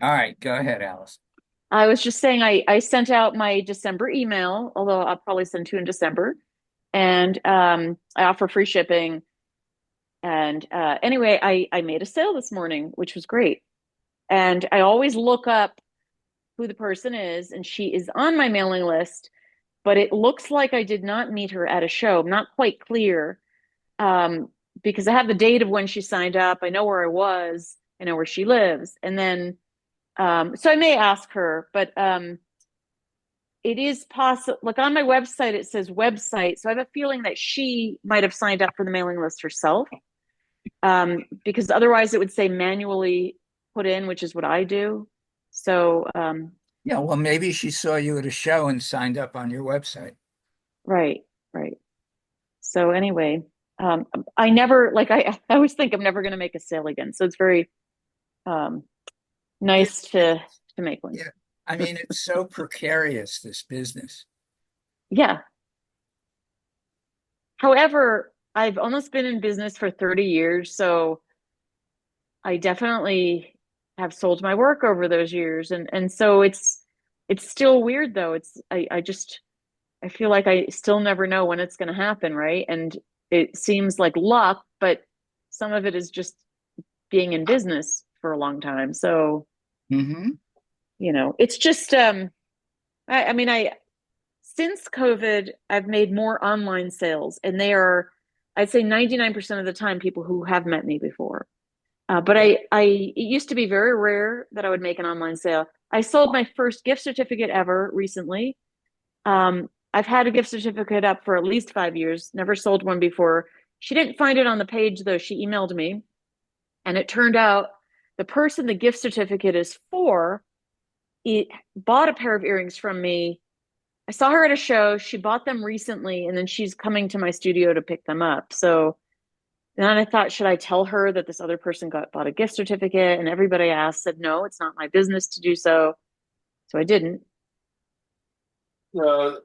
All right, go ahead, Alice. I was just saying I sent out my December email, although I'll probably send two in December, and I offer free shipping. And anyway, I made a sale this morning, which was great. And I always look up who the person is, and she is on my mailing list, but it looks like I did not meet her at a show. I'm not quite clear um, because I have the date of when she signed up. I know where I was. I know where she lives, and then so I may ask her, but it is possible. Like on my website, it says website, so I have a feeling that she might have signed up for the mailing list herself, because otherwise it would say manually put in, which is what I do. So Yeah, well, maybe she saw you at a show and signed up on your website. right, right. So anyway, I never like I always think I'm never going to make a sale again. So it's very um, nice to make one. Yeah. I mean, it's so precarious, this business. Yeah. However, I've almost been in business for 30 years, so I definitely have sold my work over those years, and so it's still weird though. I just I feel like I still never know when it's going to happen, right? And it seems like luck, but some of it is just being in business for a long time. So, Hmm. it's just I mean I since COVID, I've made more online sales, and they are, I'd say 99% of the time people who have met me before. But it used to be very rare that I would make an online sale. I sold my first gift certificate ever recently. I've had a gift certificate up for at least 5 years, never sold one before. She didn't find it on the page though. She emailed me, and it turned out the person the gift certificate is for, it bought a pair of earrings from me. I saw her at a show. She bought them recently, and then she's coming to my studio to pick them up. So then I thought, should I tell her that this other person bought a gift certificate? And everybody I asked said, no, it's not my business to do so. So I didn't. Uh,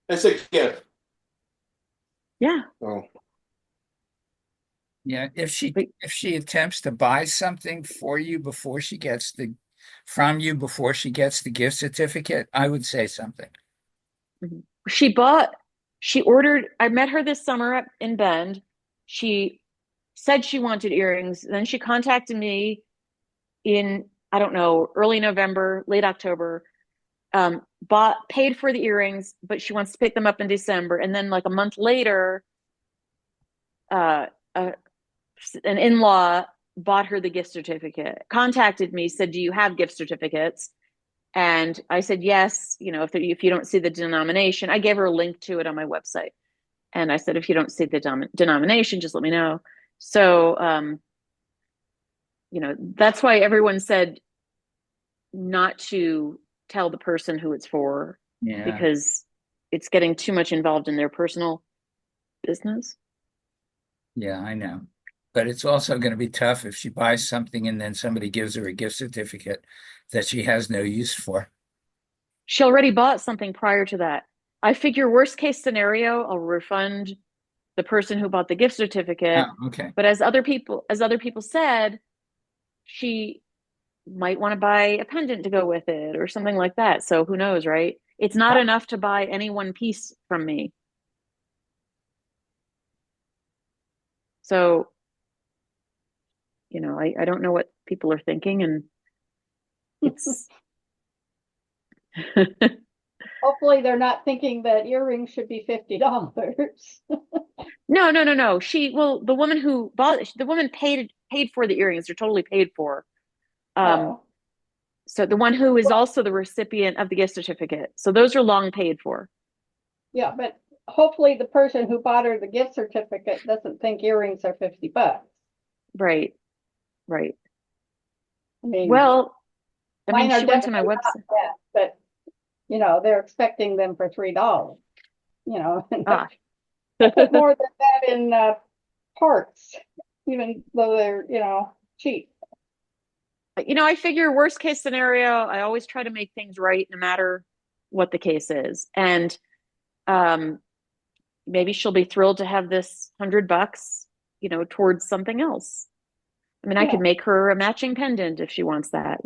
it's a gift. Yeah. Oh, Yeah, But, if she attempts to buy something for you before she gets the from you before she gets the gift certificate, I would say something. mhm. She bought, she ordered, I met her this summer in Bend. She said she wanted earrings. Then she contacted me in, I don't know, early November, late October, paid for the earrings, but she wants to pick them up in December. And then like a month later, uh, uh, an in-law bought her the gift certificate, contacted me, said, do you have gift certificates? And I said, yes, if you don't see the denomination, I gave her a link to it on my website. And I said, if you don't see the denomination, just let me know. So, that's why everyone said not to tell the person who it's for, Yeah. because it's getting too much involved in their personal business. Yeah, I know. But it's also going to be tough if she buys something and then somebody gives her a gift certificate that she has no use for. She already bought something prior to that. I figure worst case scenario, I'll refund the person who bought the gift Oh, certificate. okay. But as other people said, she might want to buy a pendant to go with it or something like that. So who knows, right? It's not enough to buy any one piece from me. So, I don't know what people are thinking, and it's Hopefully they're not thinking that earrings should be $50. no, no, no, no. The woman who bought it, the woman paid for the earrings. They're totally paid for. Um, Oh, so the one who is also the recipient of the gift certificate. So those are long paid for. yeah, but hopefully the person who bought her the gift certificate doesn't think earrings are $50. Right, right. I mean, Well, I mean, mine are she went to my definitely not website. that, but they're expecting them for $3. And Ah, I put more than that in parts, even though they're, cheap. I figure worst case scenario, I always try to make things right no matter what the case is. And um, maybe she'll be thrilled to have this $100, towards something else. I mean, I could make her a matching pendant if she wants that.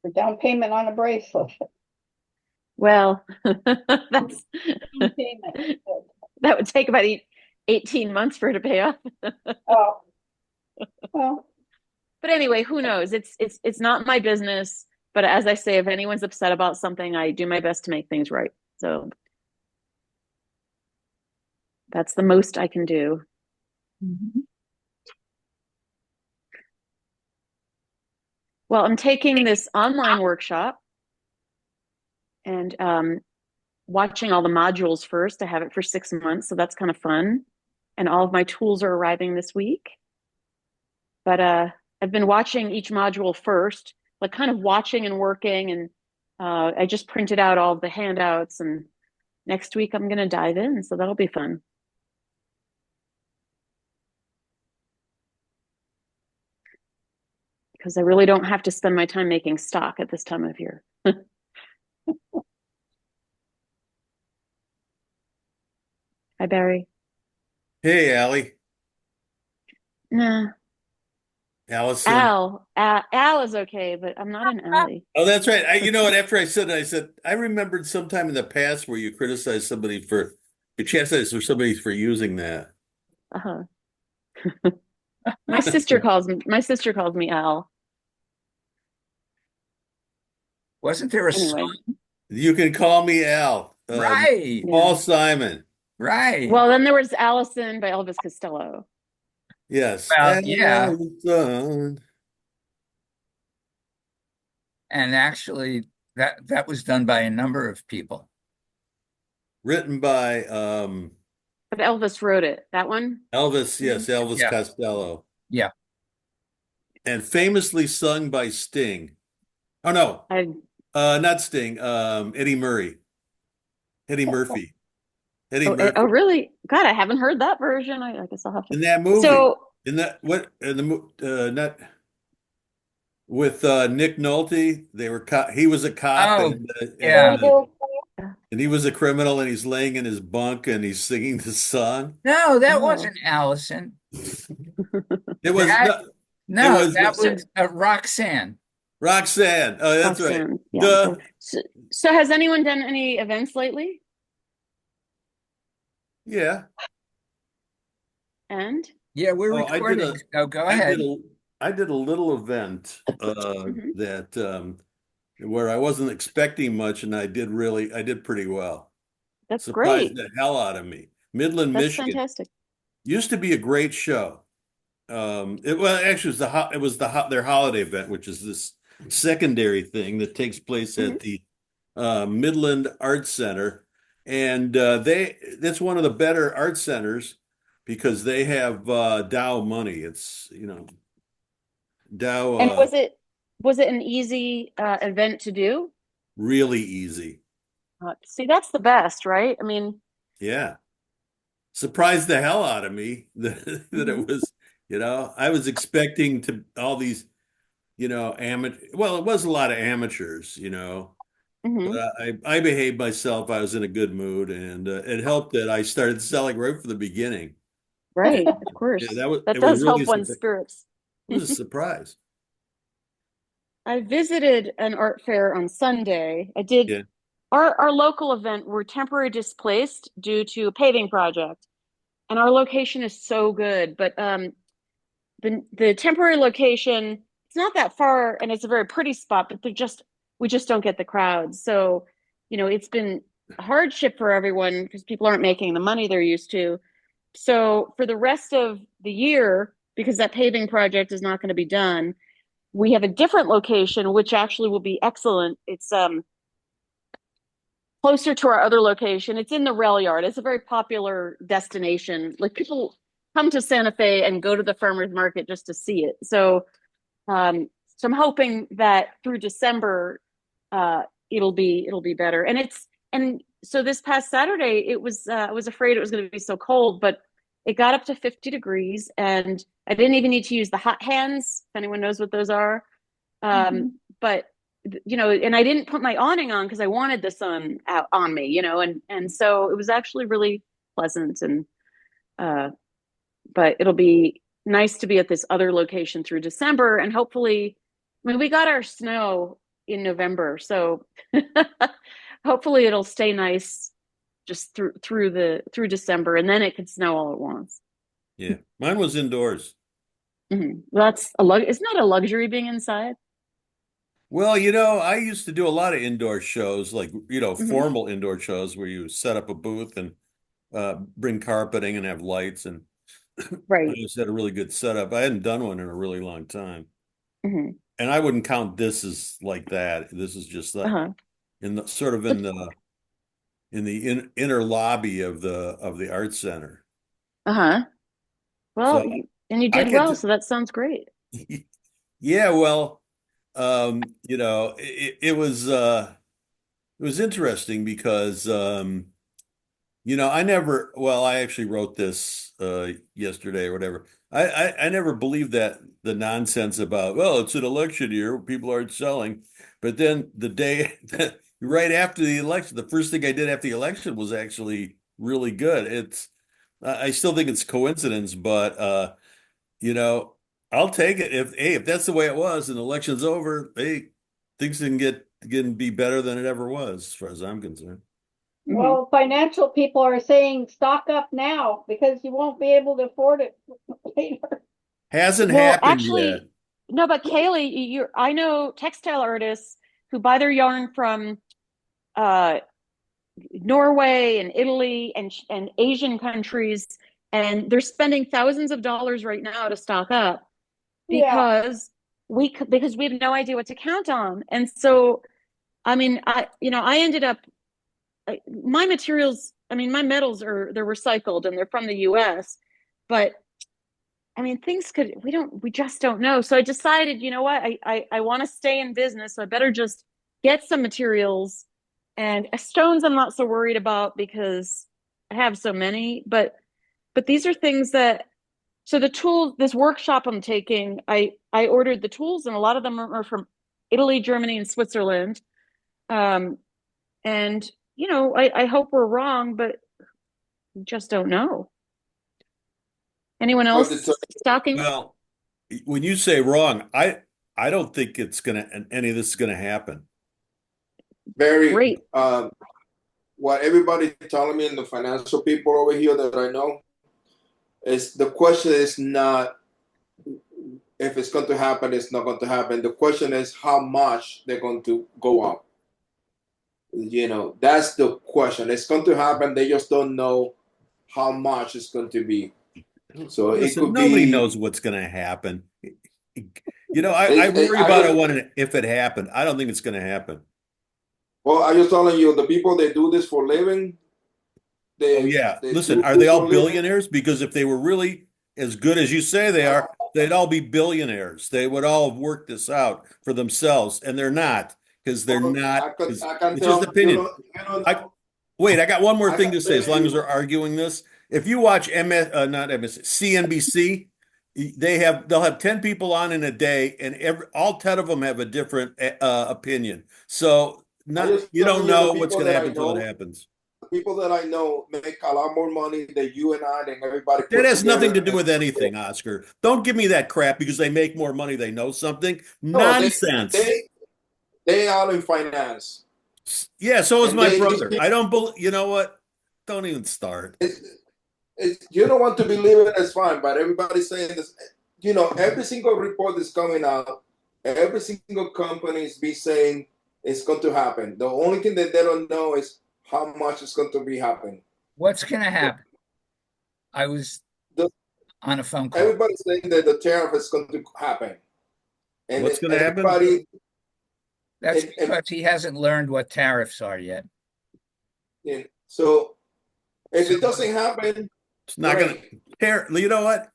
The down payment on a bracelet. Well, that's Down payment. that would take about 18 months for her to pay off. Oh, well, But anyway, who knows? It's not my business. But as I say, if anyone's upset about something, I do my best to make things right. So that's the most I can do. Mhm. Well, I'm taking this online workshop and watching all the modules first. I have it for 6 months, so that's kind of fun. And all of my tools are arriving this week. But I've been watching each module first, like kind of watching and working. And I just printed out all of the handouts. And next week I'm going to dive in, so that'll be fun. Because I really don't have to spend my time making stock at this time of year. Hi, Barry. Hey, Allie. Nah, Allison. Al is okay, but I'm not an Allie. Oh, that's right. You know what? After I said, I remembered sometime in the past where you criticized somebody you chastised for somebody for using that. Uh-huh. My sister calls me Al. Wasn't there a Anyway, song? You can call me Al. Right, Paul yeah. Simon. right. Well, then there was Allison by Elvis Costello. Yes. Well, yeah. Allison. And actually, that was done by a number of people. Written by But Elvis wrote it. That one? Elvis, Mhm. yes, Elvis Yeah, Costello. yeah. And famously sung by Sting. Oh no, I not Sting, Eddie Murray. Eddie Murphy. Eddie oh Murphy. really? God, I haven't heard that version. I guess I'll have to. In that movie. So In that what in the not with Nick Nolte, he was a cop Oh, and yeah. and he was a criminal and he's laying in his bunk and he's singing this song. No, that oh. wasn't Allison. It was That no, it no, was that So was Roxanne. Roxanne. Oh, that's right. Roxanne, yeah. Duh. So has anyone done any events lately? Yeah. And Yeah, we're Oh, recording. Oh, go I did ahead. a I did a little event Mhm. that where I wasn't expecting much and I did pretty well. That's Surprised great. the hell out of me. Midland, That's Michigan. fantastic. Used to be a great show. Actually, it was their holiday event, which is this secondary thing that takes place Mhm. at the Midland Arts Center, and that's one of the better art centers because they have Dow money. It's Dow And was it an easy event to do? really easy. See, that's the best, right? I mean, Yeah, surprised the hell out of me that mhm, it was. I was expecting to all these amateur. Well, it was a lot of amateurs, but mhm. I behaved myself. I was in a good mood, and it helped that I started selling right from the beginning. Right, of Yeah, course. it That was does really help one's it spirits. was a surprise. I visited an art fair on Sunday. I did Yeah. our local event. We're temporarily displaced due to a paving project, and our location is so good. But the temporary location, it's not that far, and it's a very pretty spot. But we just don't get the crowds. So, it's been a hardship for everyone because people aren't making the money they're used to. So for the rest of the year, because that paving project is not going to be done, we have a different location, which actually will be excellent. It's closer to our other location. It's in the rail yard. It's a very popular destination. Like people come to Santa Fe and go to the farmers market just to see it. So I'm hoping that through December, it'll be better. And so this past Saturday, it was I was afraid it was going to be so cold, but it got up to 50 degrees, and I didn't even need to use the hot hands. If anyone knows what those are, Mhm. but and I didn't put my awning on because I wanted the sun out on me, and so it was actually really pleasant, and but it'll be nice to be at this other location through December. And hopefully, I mean, we got our snow in November, so hopefully it'll stay nice just through December, and then it could snow all at once. Yeah, mine was indoors. That's isn't that a luxury being inside? Well, I used to do a lot of indoor shows, like, formal indoor shows where you set up a booth and bring carpeting and have lights. And I Right. just had a really good setup. I hadn't done one in a really long time. Hmm. And I wouldn't count this as like that. This is just like Uh-huh. in the sort of inner lobby of the art center. Uh-huh. Well, So and you I did well, could, so that sounds great. yeah, well, it was interesting because I actually wrote this yesterday or whatever. I never believed that the nonsense about, well, it's an election year, people aren't selling. But then the day right after the election, the first thing I did after the election was actually really good. I still think it's coincidence, but you know, I'll take it if that's the way it was and the election's over, hey, things can be better than it ever was, as far as I'm concerned. Hmm. Well, financial people are saying stock up now because you won't be able to afford it later. Hasn't Well, happened yet. actually, no, but Kaylee, I know textile artists who buy their yarn from uh, Norway and Italy and Asian countries, and they're spending thousands of dollars right now to stock up Yeah. because we have no idea what to count on. And so, I mean, I ended up my materials. I mean, my metals they're recycled and they're from the U.S., but I mean, we just don't know. So I decided, you know what? I want to stay in business. So I better just get some materials. And stones, I'm not so worried about because I have so many. But these are things so the tools, this workshop I'm taking, I ordered the tools and a lot of them are from Italy, Germany, and Switzerland. Um, and, I hope we're wrong, but we just don't know. Anyone But it's else stocking? Well, when you say wrong, I don't think any of this is gonna happen. very Great. what everybody telling me and the financial people over here that I know is the question is not if it's going to happen, it's not going to happen. The question is how much they're going to go up. That's the question. It's going to happen. They just don't know how much it's going to be. So it Listen, could nobody be. knows what's gonna happen. I worry I about it just, if it happened. I don't think it's gonna happen. well, I just telling you, the people that do this for living, Oh they yeah. they Listen, do are they this all for living. billionaires? Because if they were really as good as you say they are, they'd all be billionaires. They would all have worked this out for themselves, and they're not because they're Well, not. Because I can it's just tell you opinion. don't you don't I know. wait. I got one more I thing can to say. tell As long as you. they're arguing this, if you watch not MS, CNBC, they'll have 10 people on in a day, and all 10 of them have a different opinion. So I not just you don't telling you the know what's people going to that I happen until it know. happens. The people that I know make a lot more money than you and I and everybody That put has nothing to together. do with anything, Oscar. Don't give me that crap because they make more money, they know something. No, Nonsense. they they are in finance, Yeah, so is and my these brother. people. I don't believe, you know what? Don't even start. You don't want to believe it, it's fine. But everybody's saying this. Every single report is coming out. Every single company is be saying it's going to happen. The only thing that they don't know is how much is going to be happening. What's going to happen? I was The, on a phone call. Everybody's saying that the tariff is going to happen, and What's going to happen? everybody That's and because he hasn't learned what tariffs are yet. so if So it doesn't happen, It's not going great. to. You know what?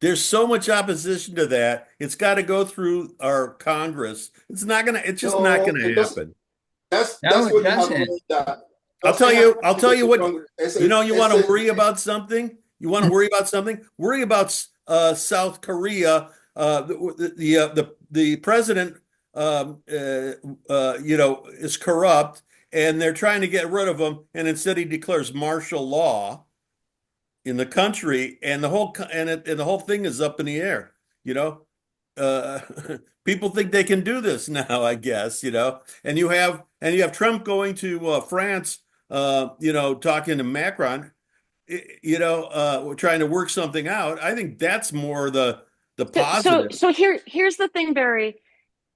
There's so much opposition to that. It's got to go through our Congress. It's just not No, going to it doesn't. happen. That's no, it what you have to doesn't. read that. I'll tell Doesn't have you, to I'll go tell you to what, Congress. you want to worry about something? You want to worry about something? Worry about South Korea. The president, is corrupt, and they're trying to get rid of him. And instead, he declares martial law. in the country, and the whole thing is up in the air. You know, uh, people think they can do this now, I guess. And you have Trump going to France. Talking to Macron. We're trying to work something out. I think that's more the So, so, positive. so here's the thing, Barry.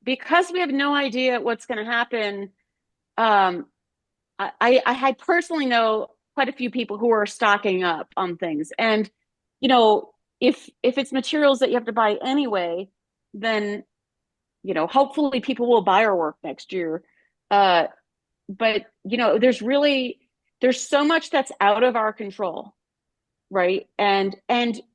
Because we have no idea what's going to happen, um, I personally know quite a few people who are stocking up on things, and if it's materials that you have to buy anyway, then hopefully people will buy our work next year. Uh, but there's so much that's out of our control, right? And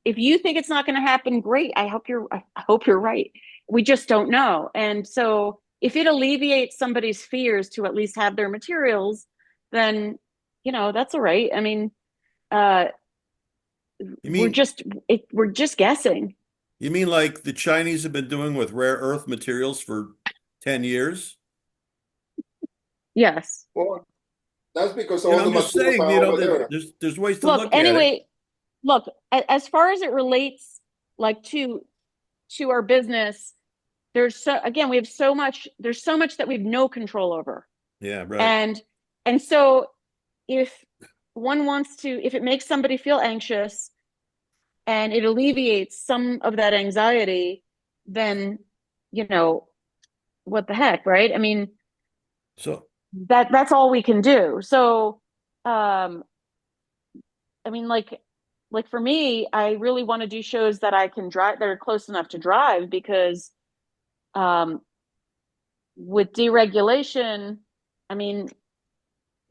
if you think it's not going to happen, great. I hope you're right. We just don't know. And so if it alleviates somebody's fears to at least have their materials, then that's all right. I mean, uh You we're mean just we're just guessing. you mean like the Chinese have been doing with rare earth materials for 10 years? Yes. Well, that's because all the I'm just materials saying, are over there. there's ways to Look, look at it. anyway, look, as far as it relates like to our business, we have there's so much that we have no control over. Yeah, right. And so if if it makes somebody feel anxious and it alleviates some of that anxiety, then you know what the heck, right? I mean, So, that's all we can do. So, um, I mean, like for me, I really want to do shows that I can drive that are close enough to drive because um, with deregulation, I mean,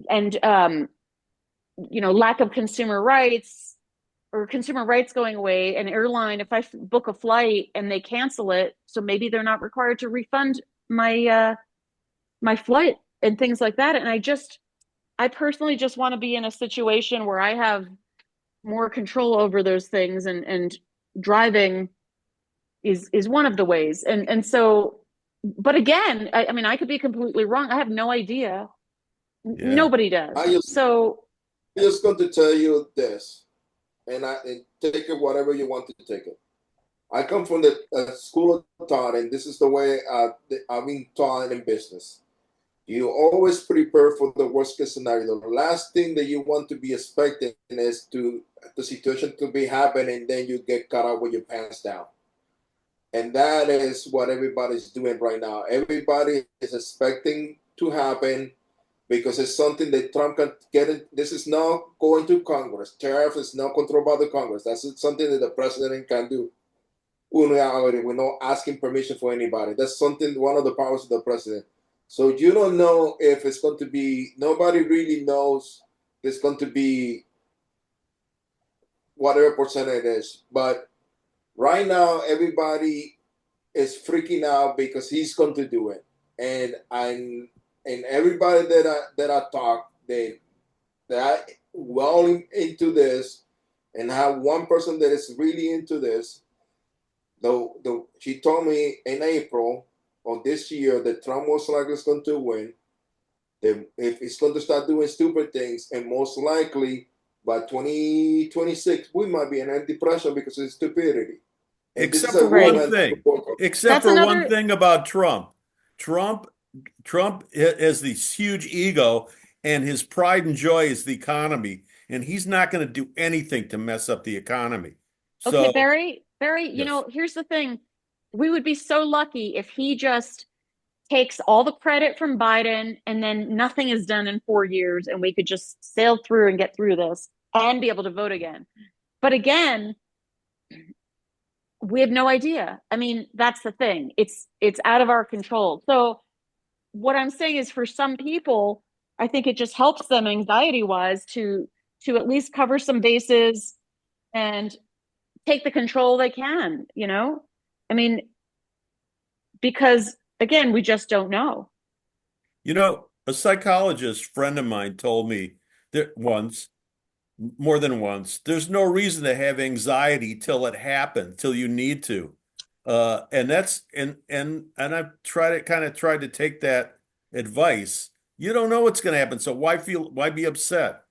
and lack of consumer rights or consumer rights going away, an airline, if I book a flight and they cancel it, so maybe they're not required to refund my flight and things like that. And I personally just want to be in a situation where I have more control over those things, and driving is one of the ways. And so, but again, I mean, I could be completely wrong. I have no idea. yeah. Nobody I does. just So, I just going to tell you this, and take it whatever you want to take it. I come from the school of thought, and this is the way I've been taught in business. You always prepare for the worst case scenario. The last thing that you want to be expecting is to the situation to be happening, and then you get caught up with your pants down. And that is what everybody's doing right now. Everybody is expecting to happen because it's something that Trump can get in. This is not going to Congress. Tariff is not controlled by the Congress. That's something that the president can do unilaterally. We're not asking permission for anybody. That's something, one of the powers of the president. So you don't know if it's going to be, nobody really knows it's going to be whatever percent it is. But right now, everybody is freaking out because he's going to do it. And everybody that I talk, that are well into this, and have one person that is really into this. Though she told me in April of this year that Trump most likely is going to win. That if he's going to start doing stupid things, and most likely by 2026 we might be in a depression because of stupidity. And this is Except a for one right. woman. thing. Except That's for one another. thing about Trump. Trump Trump has this huge ego, and his pride and joy is the economy, and he's not going to do anything to mess up the economy. Okay, So, Barry, yes. here's the thing. We would be so lucky if he just takes all the credit from Biden and then nothing is done in 4 years and we could just sail through and get through this and be able to vote again. But again, we have no idea. I mean, that's the thing. It's out of our control. So what I'm saying is for some people, I think it just helps them anxiety wise to at least cover some bases and take the control they can. I mean, because again, we just don't know. A psychologist friend of mine told me that once, more than once, there's no reason to have anxiety till it happens, till you need to. And that's and I've tried to take that advice. You don't know what's going to happen, so why be upset?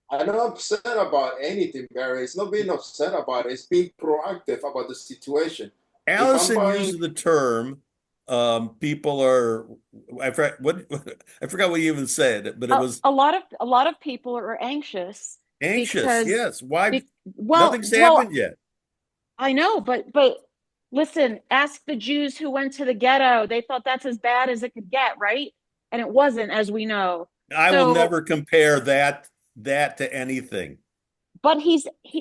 I'm not upset about anything, Barry. It's not being upset about it. It's being proactive about the situation. If I'm Allison buying, uses the term, people are, I forgot what, I forgot what you even said, but it was A lot of people are anxious anxious. because Yes. Why? well, Nothing's well, happened yet. I know, but listen, ask the Jews who went to the ghetto. They thought that's as bad as it could get, right? And it wasn't, as we know. I will So, never compare that to anything. but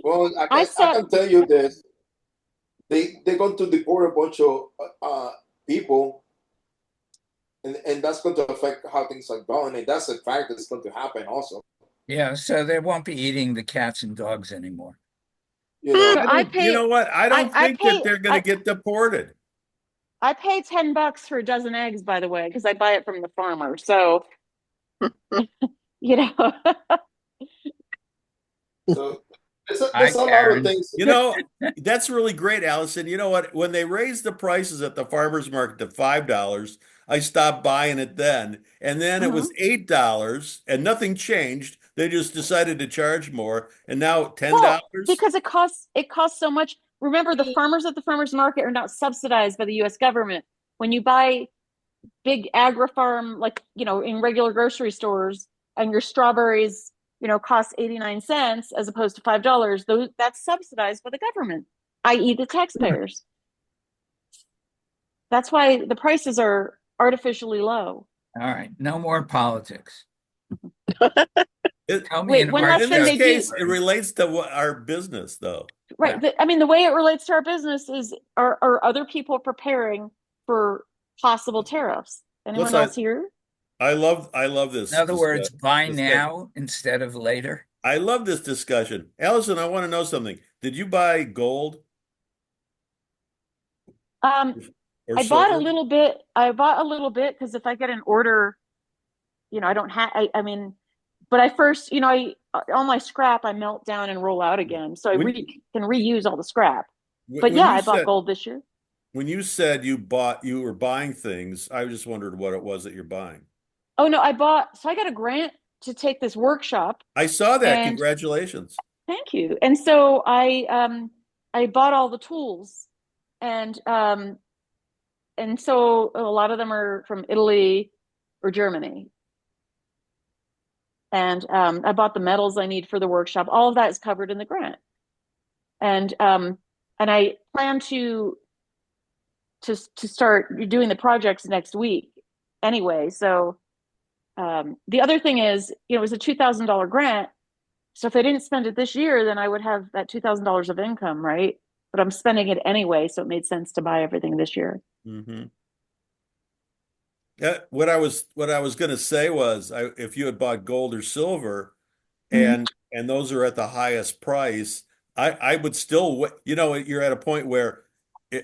well, I I said, can tell you this. They're going to deport a bunch of people, and that's going to affect how things are going. And that's a fact that's going to happen also. Yeah, so they won't be eating the cats and dogs anymore. You know, You know what? I don't I think that pay, they're going to get deported. I pay $10 for a dozen eggs, by the way, because I buy it from the farmer. So, you know, so Hi, there's a lot of Karen. things. You know, that's really great, Allison. You know what? When they raised the prices at the farmers market to $5, I stopped buying it then. And then it was mhm. $8 and nothing changed. They just decided to charge more. And now Well, $10? because it costs so much. Remember, the farmers at the farmers market are not subsidized by the U.S. government. When you buy big agri farm, like, in regular grocery stores, and your strawberries, cost 89 cents as opposed to $5, that's subsidized by the government, i.e. the taxpayers. That's why the prices are artificially low. All right, no more politics. It, Tell me Wait, an one art last in thing this show. they do. case, it relates to our business, though. Right. Yeah. I mean, the way it relates to our business is, are other people preparing for possible tariffs? Anyone Listen, else here? I love In other words, buy discussion. now instead of later. I love this discussion. Allison, I want to know something. Did you buy gold Um, or I bought a silver? little bit. I bought a little bit because if I get an order, I don't have. I mean, but I first, all my scrap I melt down and roll out again, so When can reuse all the scrap. But when yeah, you I bought said gold this year. you were buying things, I just wondered what it was that you're buying. Oh no, I bought. So I got a grant to take this workshop, I saw that. and Congratulations. thank you. And so I bought all the tools, and so a lot of them are from Italy or Germany. And I bought the metals I need for the workshop. All of that is covered in the grant. And I plan to start doing the projects next week anyway. So the other thing is, it was a $2,000 grant. So if I didn't spend it this year, then I would have that $2,000 of income, right? But I'm spending it anyway, so it made sense to buy everything this year. Hmm. What I was going to say was, if you had bought gold or silver, Mm-hmm. and those are at the highest price, I would still, you're at a point where,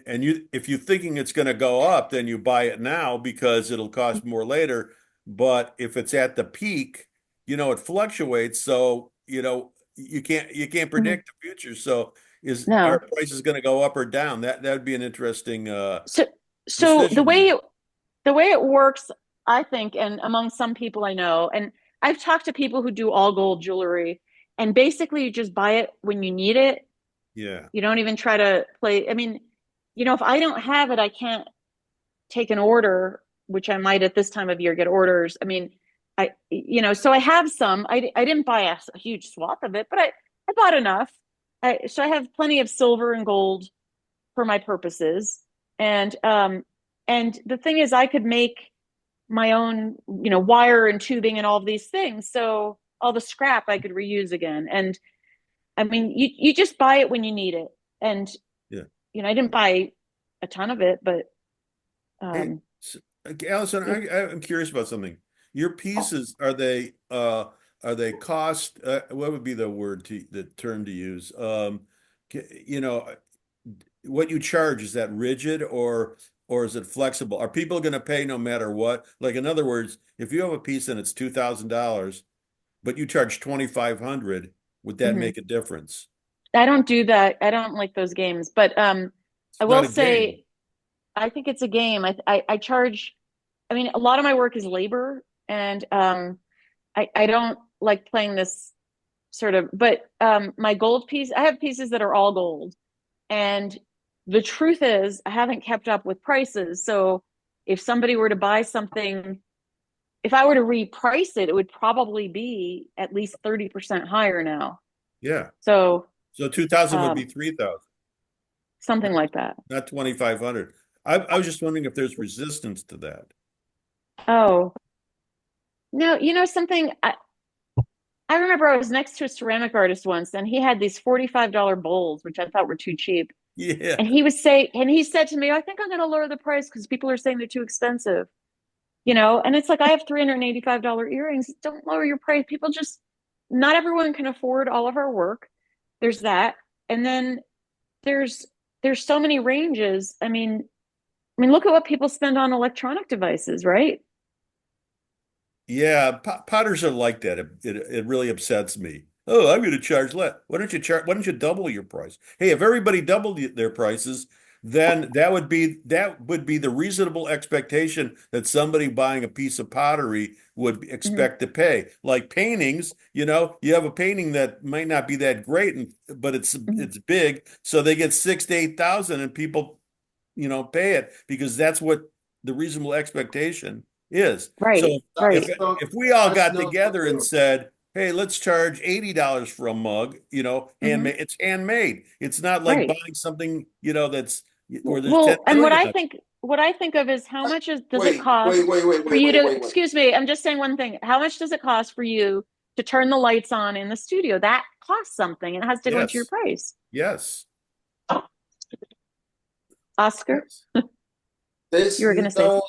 and if you're thinking it's going to go up, then you buy it now because it'll cost more later. But if it's at the peak, it fluctuates. So, you can't Mm-hmm. predict the future. So is our No. price is going to go up or down? That'd be an interesting So so decision to make. the way it works, I think, and among some people I know, and I've talked to people who do all gold jewelry, and basically you just buy it when you need it. Yeah. You don't even try to play. I mean, if I don't have it, I can't take an order, which I might at this time of year get orders. I mean, so I have some. I didn't buy a huge swath of it, but I bought enough. So I have plenty of silver and gold for my purposes. And the thing is, I could make my own, wire and tubing and all of these things. So all the scrap I could reuse again. And I mean, you just buy it when you need it. And, Yeah. I didn't buy a ton of it, but Hey, um, Allison, it, I'm curious about something. Your pieces, are they cost what would be the term to use? You know, what you charge, is that rigid or is it flexible? Are people going to pay no matter what? Like in other words, if you have a piece and it's $2,000, but you charge 2,500, would that mhm. make a difference? I don't do that. I don't like those games, but It's I not will a game. say I think it's a game. I charge. I mean, a lot of my work is labor, and I don't like playing this sort of, but my gold piece, I have pieces that are all gold. And the truth is, I haven't kept up with prices. So if somebody were to buy something, if I were to reprice it, it would probably be at least 30% higher now. Yeah. So So 2,000 would be um, 3,000, something like that. not 2,500. I was just wondering if there's resistance to that. Oh, no, you know something? I remember I was next to a ceramic artist once, and he had these $45 bowls, which I thought were too cheap. Yeah. And he said to me, I think I'm going to lower the price because people are saying they're too expensive, you know? And it's like, I have $385 earrings. Don't lower your price. People just, not everyone can afford all of our work. There's that. And then there's, there's so many ranges. I mean, look at what people spend on electronic devices, right? Yeah, potters are like that. It really upsets me. Oh, I'm going to charge less. Why don't you charge? Why don't you double your price? Hey, if everybody doubled their prices, then that would be the reasonable expectation that somebody buying a piece of pottery would Mhm. expect to pay. Like paintings, you have a painting that might not be that great, but it's Mhm. it's big, so they get 6 to 8,000, and people pay it because that's what the reasonable expectation is. Right, So if right. That's not, if we all that's got not together and true. said, "Hey, let's charge $80 for a mug," Hmm. handmade. It's handmade. It's not like Right. buying something, that's where there's 10 Well, and million of. what I think of is how much does it Wait, wait, cost wait, wait, for wait, you wait, to, wait, wait. excuse me, I'm just saying one thing. How much does it cost for you to turn the lights on in the studio? That costs something and it has to go into your Yes, price. yes, Oscar, yes. you There's were going to say,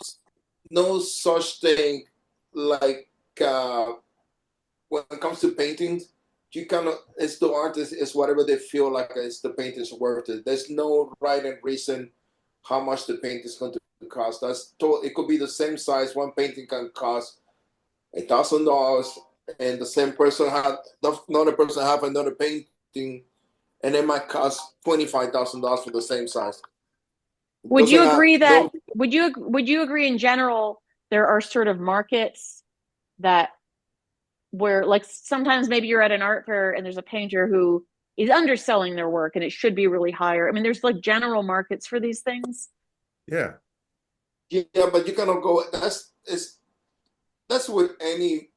no such thing like when it comes to paintings. You cannot. It's the artist. It's whatever they feel like. It's the painting's worth it. There's no right and reason how much the paint is going to cost. It could be the same size. One painting can cost $1,000, and the same person had another person have another painting, and it might cost $25,000 for the same size. It would doesn't you have agree that, no. would you agree in general, there are sort of markets that where like sometimes maybe you're at an art fair and there's a painter who is underselling their work and it should be really higher. I mean, there's like general markets for these things. Yeah, Yeah, but you cannot go. That's with any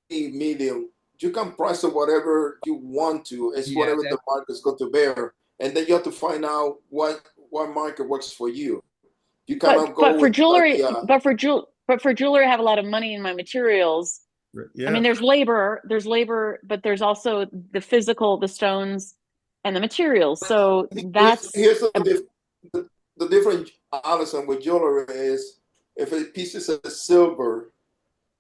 medium. You can price it whatever you want to. It's Yeah, whatever the that market's going to bear, and then you have to find out what market works for you. You But cannot but go for with like jewelry, but for jewelry, I have a lot of money in my materials. I mean, yeah. there's labor, but there's also the physical, the stones, and the materials. So here's um, the difference, Allison, with jewelry is if a piece is a silver,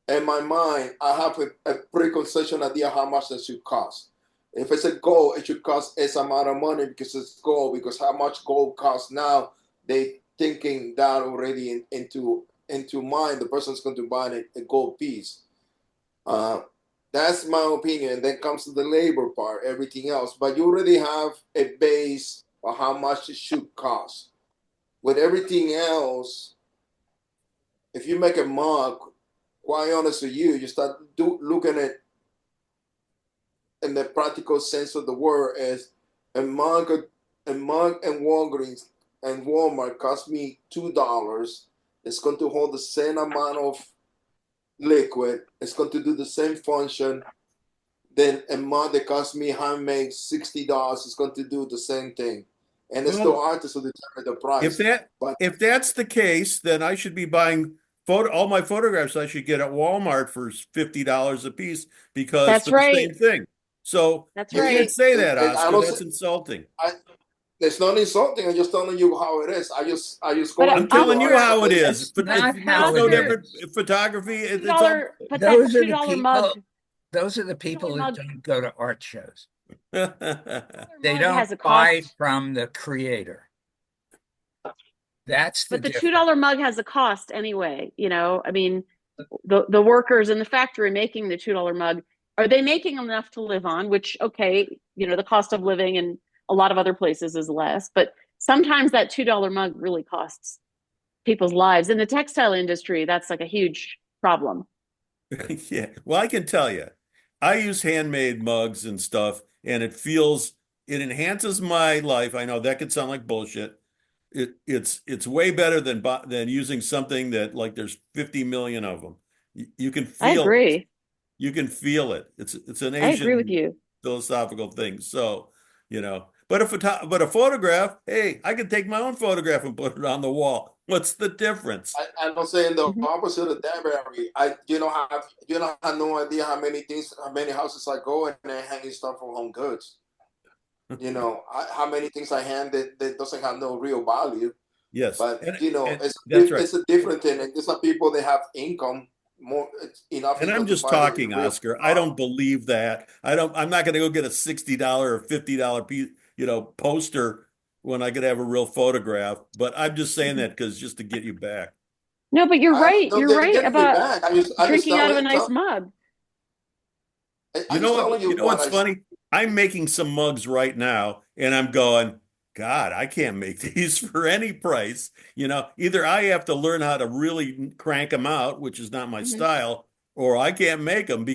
in my mind, I have a preconception idea how much that should cost. If it's a gold, it should cost X amount of money because it's gold. Because how much gold costs now, they thinking that already into mind. The person's going to buy a gold piece. Uh, that's my opinion. Then comes to the labor part, everything else. But you already have a base of how much it should cost. With everything else, if you make a mug, quite honest with you, you start looking at in the practical sense of the word as a mug, a mug and Walgreens and Walmart cost me $2. It's going to hold the same amount of liquid. It's going to do the same function. Then a mug that cost me handmade $60 is going to do the same thing. And it's the Well, artist who determine the if price. that But if that's the case, then I should be buying all my photographs I should get at Walmart for $50 a piece because that's for the right. same thing. So That's you can't right. say that, I Oscar. don't say, That's insulting. I, it's not insulting. I'm just telling you how it is. I just But going I'm into the telling you Oscar, how it artist. is. that's But not it's how it no Oscar, different. is. Photography, two it's all. dollar, but that Those are the $2 mug, people, those are the people $2 that mug, don't go to art shows. $2 They mug don't has a buy cost. from the creator. That's the But the difference. $2 mug has a cost anyway, you know. I mean, the workers in the factory making the $2 mug, are they making enough to live on? Which, okay, you know, the cost of living in a lot of other places is less, but sometimes that $2 mug really costs people's lives. In the textile industry, that's like a huge problem. Yeah. Well, I can tell you, I use handmade mugs and stuff, and it enhances my life. I know that could sound like bullshit. It's way better than using something that like there's 50 million of them. You can I feel it. agree. You can feel it. It's an I agree with Asian you. philosophical thing. So, but a photograph, hey, I can take my own photograph and put it on the wall. What's the difference? I'm not saying the Mhm. opposite of that, Barry. I have no idea how many houses I go and they're hanging stuff from Home Goods. How many things I hand that doesn't have no real value. Yes. But And that's right. it's a different thing. And there's some people that have income, more enough And I'm income to just buy the talking, real Oscar. I stuff. don't believe that. I'm not going to go get a $60 or $50 piece, poster when I could have a real photograph. But I'm just saying Mhm. that because just to get you back. No, but you're I right. don't You're right get me about back. I just drinking out of a telling nice mug. I just telling You you know what what's I see. funny? I'm making some mugs right now, and I'm going, God, I can't make these for any price. Either I have to learn how to really crank them out, which is not my Mhm. style, or I can't make them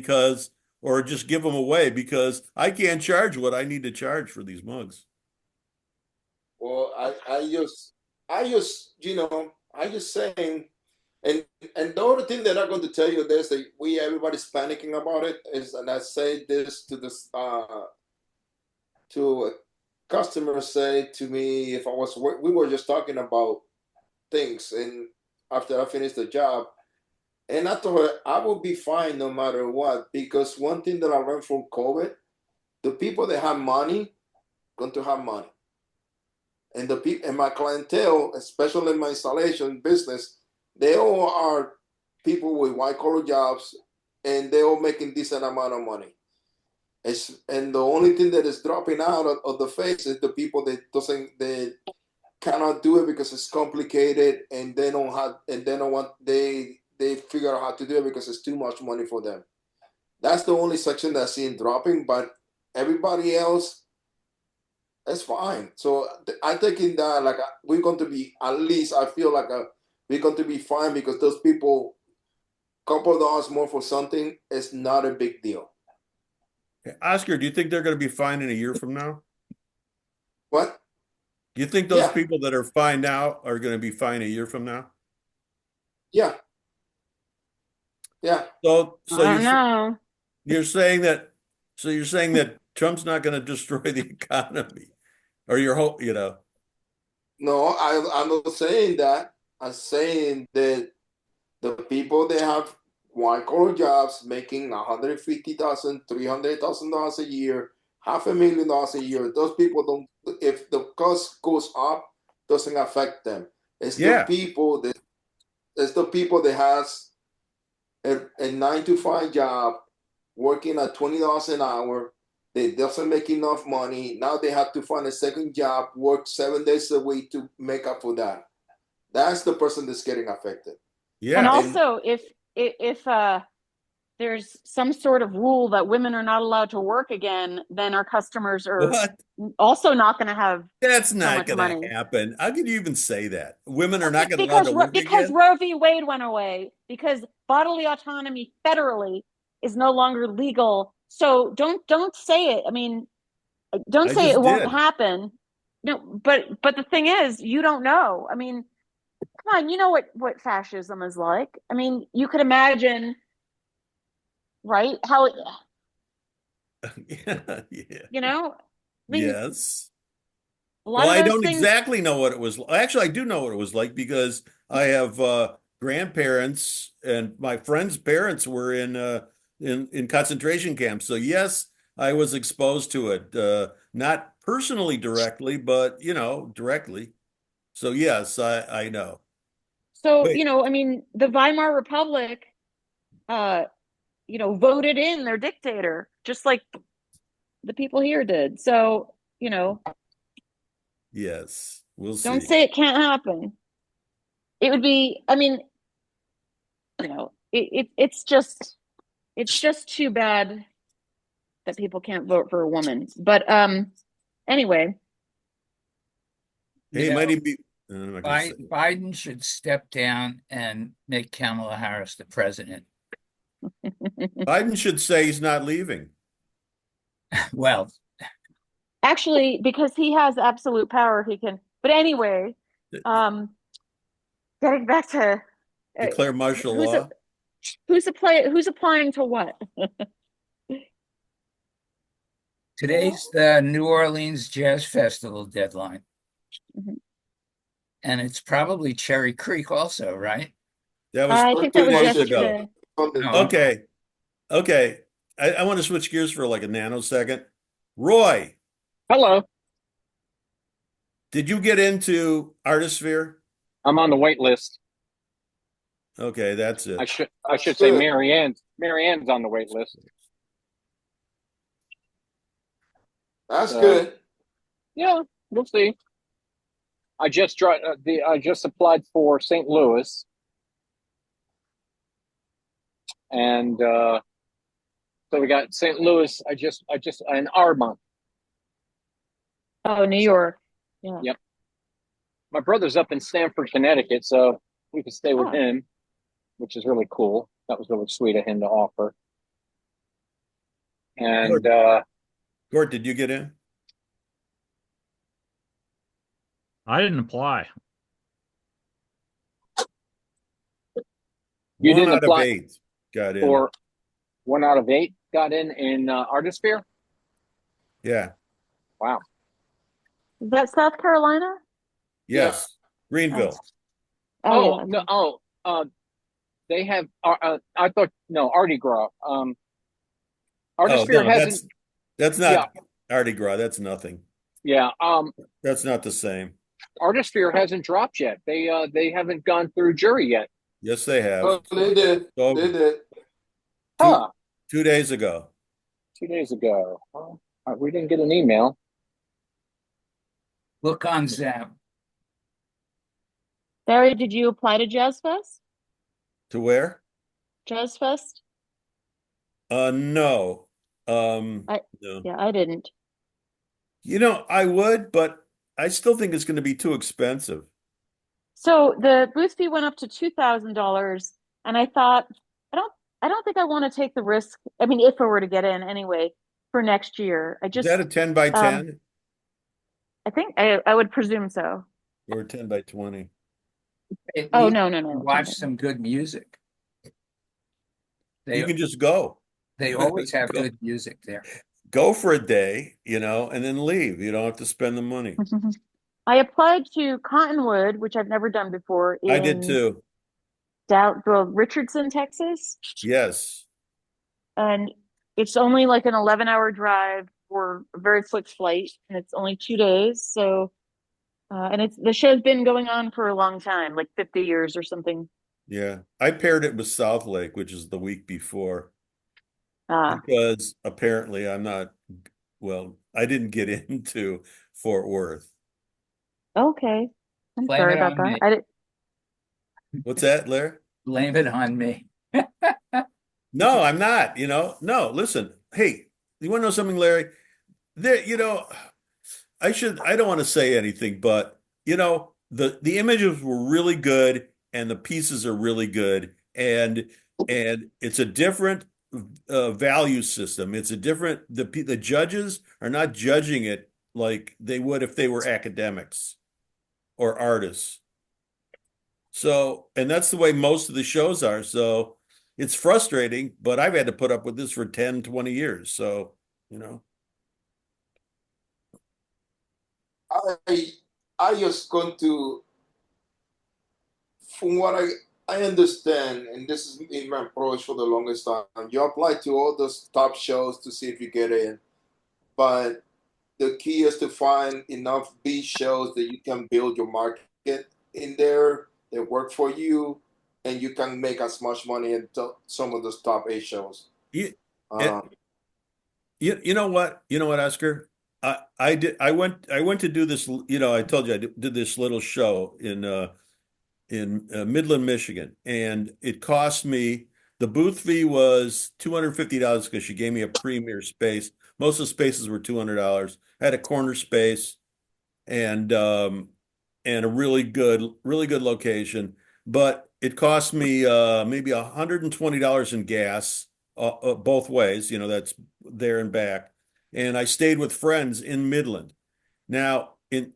or just give them away because I can't charge what I need to charge for these mugs. Well, I just saying, and the other thing that I'm going to tell you this that everybody's panicking about it is, and I say this to a customer say to me if we were just talking about things, and after I finished the job, and I told her I will be fine no matter what, because one thing that I learned from COVID, the people that have money going to have money. And the people and my clientele, especially in my installation business, they all are people with white collar jobs, and they all making decent amount of money. And the only thing that is dropping out of the face is the people that cannot do it because it's complicated, and they don't want they figure out how to do it because it's too much money for them. That's the only section that's seen dropping, but everybody else, that's fine. So I think in that, like, we're going to be, at least I feel like we're going to be fine, because those people, couple of dollars more for something is not a big deal. Oscar, do you think they're going to be fine in a year from now? But Do you think those yeah, people that are fine now are going to be fine a year from now? yeah, yeah. So, so I you're don't know. you're saying that, you're saying that Trump's not going to destroy the economy, or your whole, No, I'm not saying that. I'm saying that the people that have white collar jobs making 150,000, $300,000 a year, $500,000 a year, those people don't. If the cost goes up, doesn't affect them. It's the yeah, people that it's the people that has a 9 to 5 job, working at $20 an hour. They doesn't make enough money. Now they have to find a second job, work 7 days a week to make up for that. That's the person that's getting affected. And yes. And also, if there's some sort of rule that women are not allowed to work again, then our customers are What? also not going to have That's so not much going to money. happen. How can you even say that? Women are not going to allowed Because to work because again? Roe v. Wade went away, because bodily autonomy federally is no longer legal. So don't say it. I mean, don't I say it just won't did. happen. No, but the thing is, you don't know. I mean, come on, you know what fascism is like. I mean, you could imagine, right? How Yeah, yeah. I mean, Yes. a lot Well, of I those don't things. exactly know what it was. Actually, I do know what it was like because I have grandparents and my friends' parents were in concentration camps. So yes, I was exposed to it. Not personally directly, but directly. So yes, I know. So, Wait, I mean, the Weimar Republic, uh, voted in their dictator, just like the people here did. So, yes, we'll don't see. say it can't happen. It would be, I mean, it's just too bad that people can't vote for a woman. But anyway, Hey, You it might know, even be. I'm not going to say it. Biden should step down and make Kamala Harris the president. Biden should say he's not leaving. Well, Actually, because he has absolute power, he can. But anyway, um, getting back to uh, Declare martial who's law. who's applying to what? today's the New Orleans Jazz Festival deadline, Mhm. and it's probably Cherry Creek also, right? That was I Or think that two was days ago. ago. yesterday. Oh, Okay. Okay. I want to switch gears for like a nanosecond. Roy, Hello. did you get into Artisphere? I'm on the wait list. Okay, that's I it. should I That's should say good. Mary Ann's on the wait list. That's So good. yeah, we'll see. I just applied for St. Louis, and so we got St. Louis. I just an R month. Oh, New So York. Yeah. yep. My brother's up in Stamford, Connecticut, so we could stay with Oh, him, which is really cool. That was really sweet of him to offer. Gort, And Gort, did you get in? I didn't apply. you One didn't out of apply eight got in. for 1 out of 8 got in Artisphere. Yeah. Wow. is that South Carolina? Yeah. Yes. Oh, Greenville. oh Oh yeah. no! Okay. They have. I thought no Artie Gras. Oh, Artisphere no, hasn't. that's Yeah, not Mardi Gras. That's nothing. yeah. That's not the same. Artisphere hasn't dropped yet. They haven't gone through jury yet. Yes, they have. Oh, they did. So They did. two Huh? 2 days ago. 2 days ago. Well, we didn't get an email. look on Zap. Barry, did you apply to Jazz Fest? To where? Jazz Fest? No. I No. Yeah, I didn't. I would, but I still think it's going to be too expensive. So the booth fee went up to $2,000, and I thought, I don't, I don't think I want to take the risk. I mean, if I were to get in anyway for next year, Is that a 10 by um, 10 I think I would presume so. or a 10 by 20? At Oh least no, no, no, watch some good music. You They can just go. they always have Go, good music there. go for a day, and then leave. You don't have to spend the money. I applied to Cottonwood, which I've never done before, I did in too. Richardson, Texas, Yes. and it's only like an 11-hour drive for a very quick flight, and it's only 2 days. So, and the show's been going on for a long time, like 50 years or something. Yeah. I paired it with South Lake, which is the week before, Ah, because apparently I didn't get into Fort Worth. okay. I'm Blame sorry it about on that. me. I did. What's that, Larry? Blame it on me. No, I'm not, No, listen. Hey, you want to know something, Larry? There, I don't want to say anything, but the images were really good and the pieces are really good and it's a different value system. It's a different the judges are not judging it like they would if they were academics or artists. So, and that's the way most of the shows are. So, it's frustrating, but I've had to put up with this for 10, 20 years. So, you know. I I just going to, from what I understand, and this is in my approach for the longest time. You apply to all those top shows to see if you get in, but the key is to find enough B shows that you can build your market in there that work for you, and you can make as much money in some of those top A shows. You, Um, you know what? You know what, Oscar? I went to do this, I told you I did this little show in Midland, Michigan, and it cost me the booth fee was $250 because she gave me a premier space. Most of the spaces were $200. I had a corner space and a really good location, but it cost me maybe $120 in gas both ways. That's there and back. And I stayed with friends in Midland. Now, in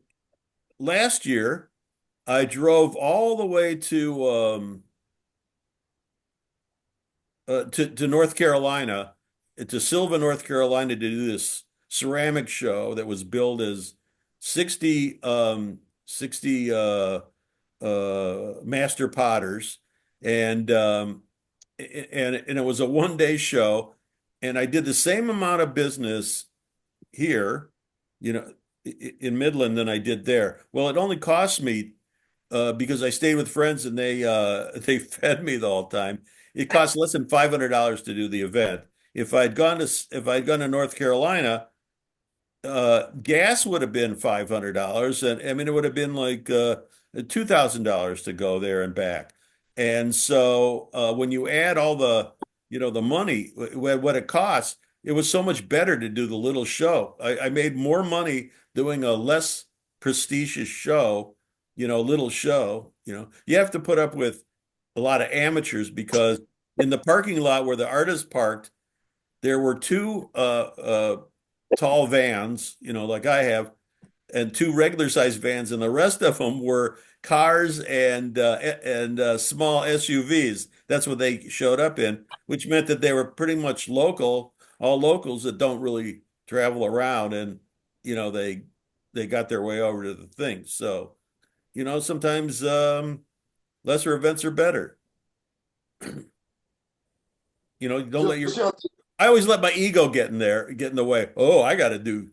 last year, I drove all the way to North Carolina, to Sylva, North Carolina, to do this ceramic show that was billed as 60 master potters, and and it was a 1 day show, and I did the same amount of business here, you know, in Midland than I did there. Well, it only cost me because I stayed with friends and they fed me the whole time. It cost less than $500 to do the event. If I'd gone to North Carolina, gas would have been $500, and I mean it would have been like $2,000 to go there and back. And so when you add all the money, what it costs, it was so much better to do the little show. I made more money doing a less prestigious show, little show. You have to put up with a lot of amateurs because in the parking lot where the artist parked, there were two tall vans, like I have, and two regular sized vans, and the rest of them were cars and small SUVs. That's what they showed up in, which meant that they were pretty much all locals that don't really travel around, and they got their way over to the thing. So, sometimes lesser events are better. Don't let your Just, I always let my ego get in the way. Oh, I got to do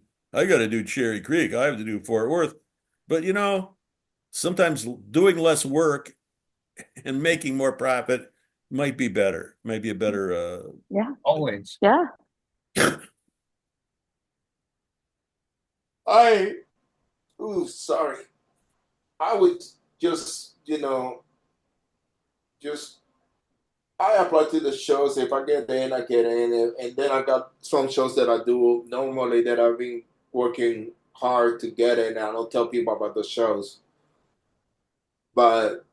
Cherry Creek. I have to do Fort Worth. But sometimes doing less work and making more profit might be better. Might be a better Yeah. Always. Yeah. I, sorry. I would just, just I apply to the shows. If I get in, I get in, and then I got some shows that I do normally that I've been working hard to get in. I don't tell people about the shows, but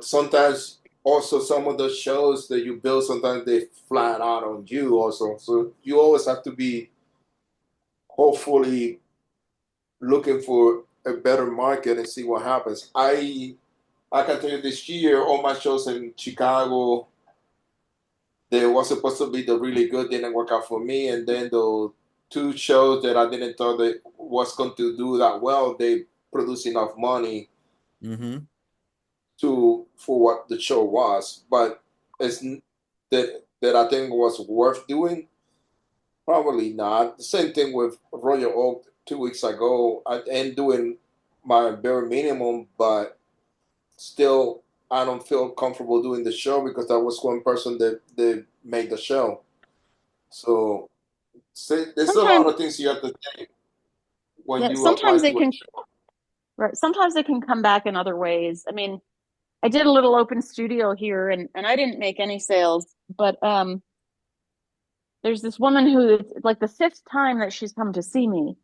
sometimes also some of the shows that you build, sometimes they flat out on you also. So you always have to be hopefully looking for a better market and see what happens. I can tell you this year, all my shows in Chicago, they was supposed to be the really good, didn't work out for me. And then the two shows that I didn't thought that was going to do that well, they produced enough money mm-hmm. to for what the show was. But it's that I think was worth doing. Probably not. The same thing with Royal Oak 2 weeks ago. I am doing my bare minimum, but still I don't feel comfortable doing the show because that was one person that made the show. So there's a lot Sometimes, of things you have to think when yeah, you apply to a show. right. Sometimes they can come back in other ways. I mean, I did a little open studio here and I didn't make any sales, but there's this woman who it's like the fifth time that she's come to see me,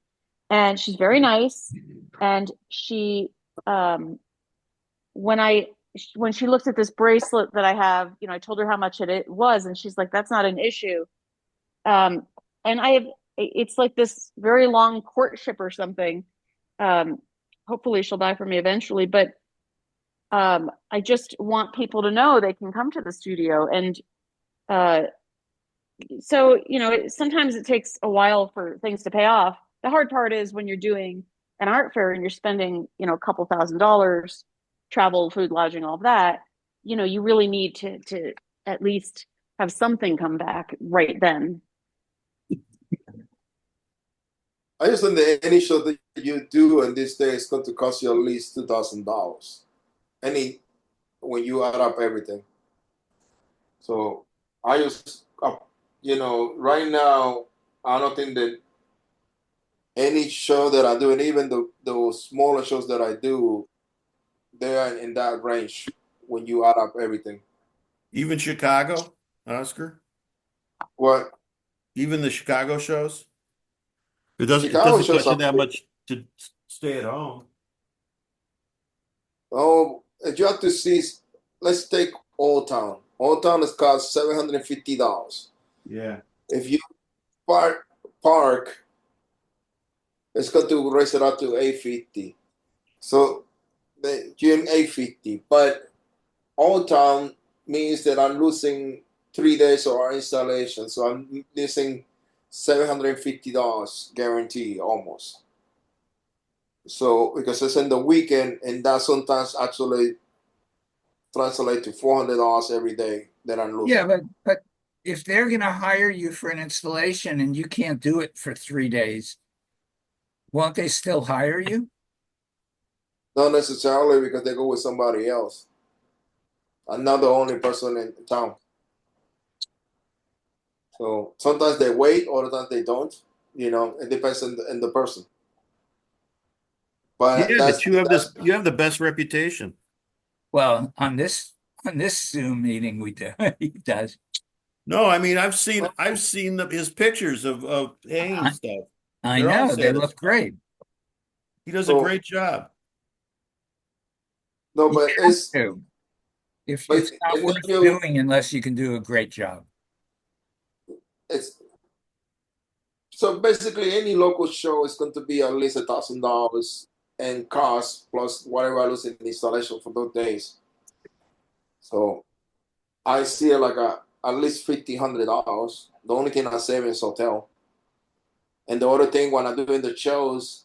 and she's very nice, and she when I when she looked at this bracelet that I have, I told her how much it was, and she's like, "That's not an issue." Um, and I have it's like this very long courtship or something. Um, Hopefully, she'll buy from me eventually, but I just want people to know they can come to the studio, and uh, so sometimes it takes a while for things to pay off. The hard part is when you're doing an art fair and you're spending a couple $1,000s, travel, food, lodging, all of that. You really need to at least have something come back right then. I just think that any show that you do in this day is going to cost you at least $2,000. Any when you add up everything. So I just right now I don't think that any show that I do, and even the smaller shows that I do, they are in that range when you add up everything. Even Chicago, Oscar, What even the Chicago shows. It Chicago doesn't shows cost you are that much to stay at home. oh, you have to see. Let's take Old Town. Old Town is cost $750. Yeah. If you park, it's going to raise it up to 850. So you're in 850, but Old Town means that I'm losing 3 days of our installation, so I'm losing $750 guarantee almost. So because it's in the weekend, and that sometimes actually translate to $400 every day that I'm Yeah, losing. but if they're going to hire you for an installation and you can't do it for 3 days, won't they still hire you? Not necessarily because they go with somebody else. I'm not the only person in town. So sometimes they wait, other times they don't. It depends on the person. But Yeah, but that's you have the best reputation. Well, on this Zoom meeting we do. He does. No, I mean I've seen his pictures of hanging I, stuff. I They're all know they look satisfying. great. He does a so great job. no, You but have to. If but it's not if worth you doing unless you can do a great job. it's so basically any local show is going to be at least $1,000 and cost plus whatever I lose in installation for those days. So I see it like at least $1,500. The only thing I save is hotel. And the other thing when I'm doing the shows,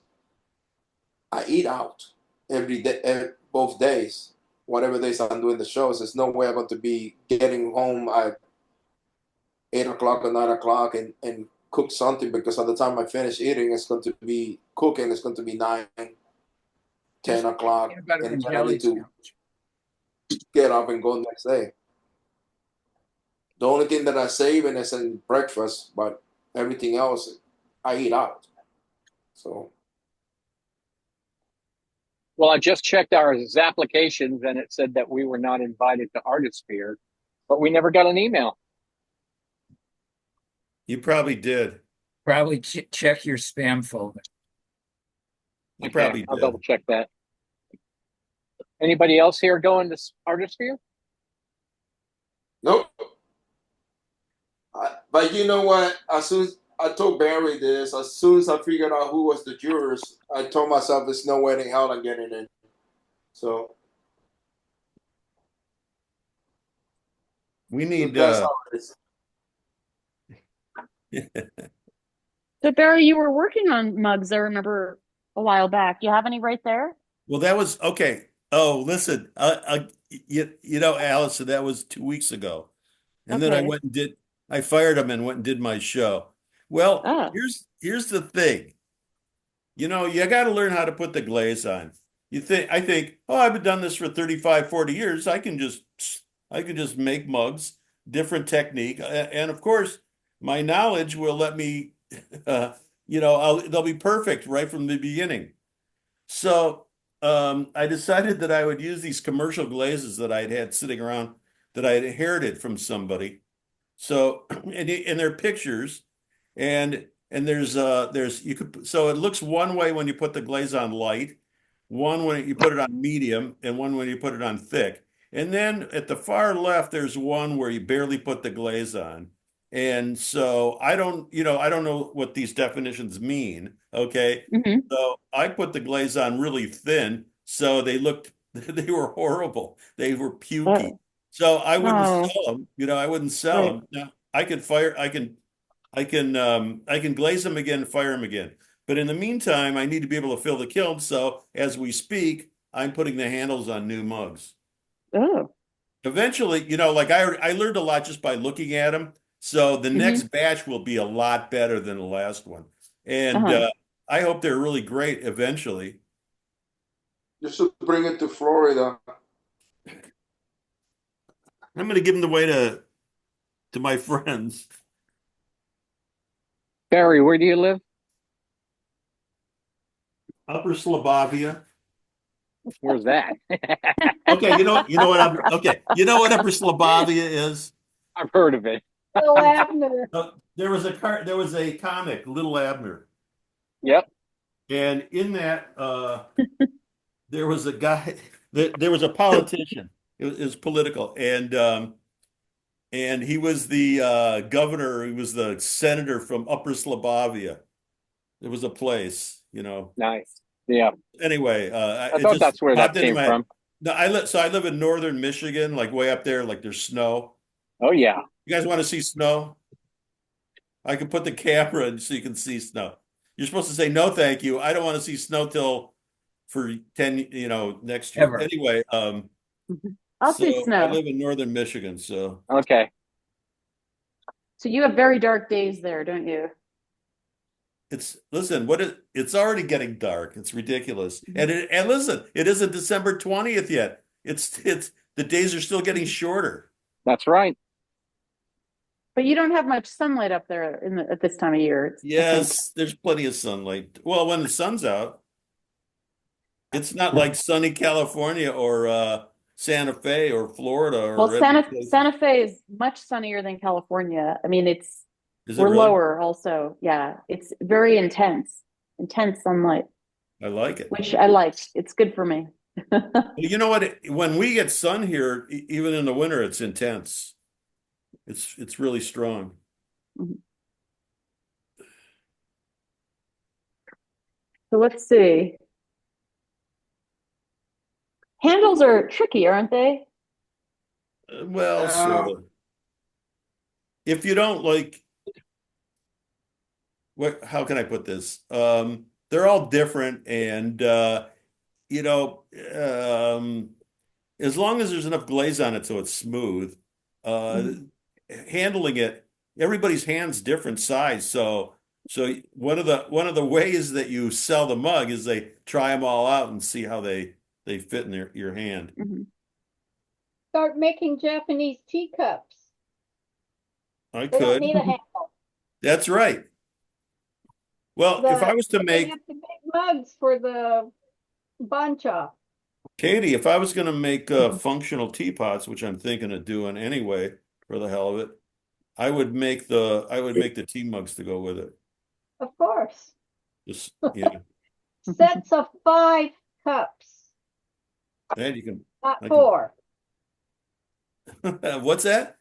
I eat out every day, both days. Whatever days I'm doing the shows, there's no way I'm going to be getting home at 8 o'clock or 9 o'clock and cook something because by the time I finish eating, it's going to be cooking. It's going to be 9, Just 10 o'clock, peanut butter and and then I jelly need to sandwich. get up and go next day. The only thing that I save is in breakfast, but everything else I eat out. So Well, I just checked our applications and it said that we were not invited to Artisphere, but we never got an email. You probably did. Probably check your spam folder. You Okay, probably I'll did. double check that. Anybody else here going to Artisphere? nope. But you know what? As soon as I told Barry this, as soon as I figured out who was the jurors, I told myself there's no way in hell I'm getting in. So, We so need that's how it is. So Barry, you were working on mugs, I remember a while back. You have any right there? Well, that was okay. Oh, listen, you know, Allison, that was 2 weeks ago. And then Okay. I fired him and went and did my show. Well, Oh. here's the thing. You know, you got to learn how to put the glaze on. I think, oh, I've been done this for 35, 40 years. I can just make mugs, different technique. And of course, my knowledge will let me, uh, they'll be perfect right from the beginning. So I decided that I would use these commercial glazes that I'd had sitting around that I had inherited from somebody. So and they're pictures, and there's you could so it looks one way when you put the glaze on light, one when you put it on medium, and one when you put it on thick. And then at the far left, there's one where you barely put the glaze on. And so I don't know what these definitions mean. Okay. Hmm. So I put the glaze on really thin, so they were horrible. They were pukey. Oh. So I wouldn't Oh. sell them. I wouldn't sell Right. them. Now I can glaze them again, fire them again. But in the meantime, I need to be able to fill the kiln. So as we speak, I'm putting the handles on new mugs. Oh. Eventually, like I learned a lot just by looking at them. So the Hmm. next batch will be a lot better than the last one. And Uh-huh. I hope they're really great eventually. You should bring it to Florida. I'm going to give them away to my friends. Barry, where do you live? Upper Slobovia. Where's that? Okay, you know what Upper Slobovia is? I've heard of it. The lavender. There was a comic, Little Abner, Yep. and in that there was a guy there was a politician. It was political, and and he was the governor. He was the senator from Upper Slobovia. It was a place, you know. Nice. Yeah. Anyway, I it thought just that's where that popped into came my head. from. No, I live in northern Michigan, like way up there, like there's snow. Oh, yeah. You guys want to see snow? I can put the camera in so you can see snow. You're supposed to say no, thank you. I don't want to see snow till for 10, next year. Ever. Anyway, I'll so see I snow. live in northern Michigan, so Okay. So you have very dark days there, don't you? listen, it's already getting dark. It's ridiculous. Mhm. And listen, it isn't December 20th yet. It's the days are still getting shorter. That's right. But you don't have much sunlight up there at this time of year, I think. Yes, there's plenty of sunlight. Well, when the sun's out, it's not like sunny California or Santa Fe or Florida Well, or any place. Santa Fe is much sunnier than California. I mean, Is it we're really? lower also. Yeah, it's very intense sunlight, I like it. which I like. It's good for me. Well, you know what? When we get sun here, even in the winter, it's intense. It's really strong. So let's see. Handles are tricky, aren't they? Well, sort Uh, of. If you don't like how can I put this? They're all different and you know, um, as long as there's enough glaze on it so it's smooth, uh, Mhm. handling it, everybody's hand's different size. So one of the ways that you sell the mug is they try them all out and see how they fit in your hand. Mhm. Start making Japanese teacups. I They don't could. need a handle. That's right. Well, if I was to But they make have to make mugs for the bancha. Katie, if I was going to make functional teapots, which I'm thinking of doing anyway, for the hell of it, I would make the tea mugs to go with it. Of course. Just yeah, Sets of 5 cups, and you can. not I can. 4. What's that?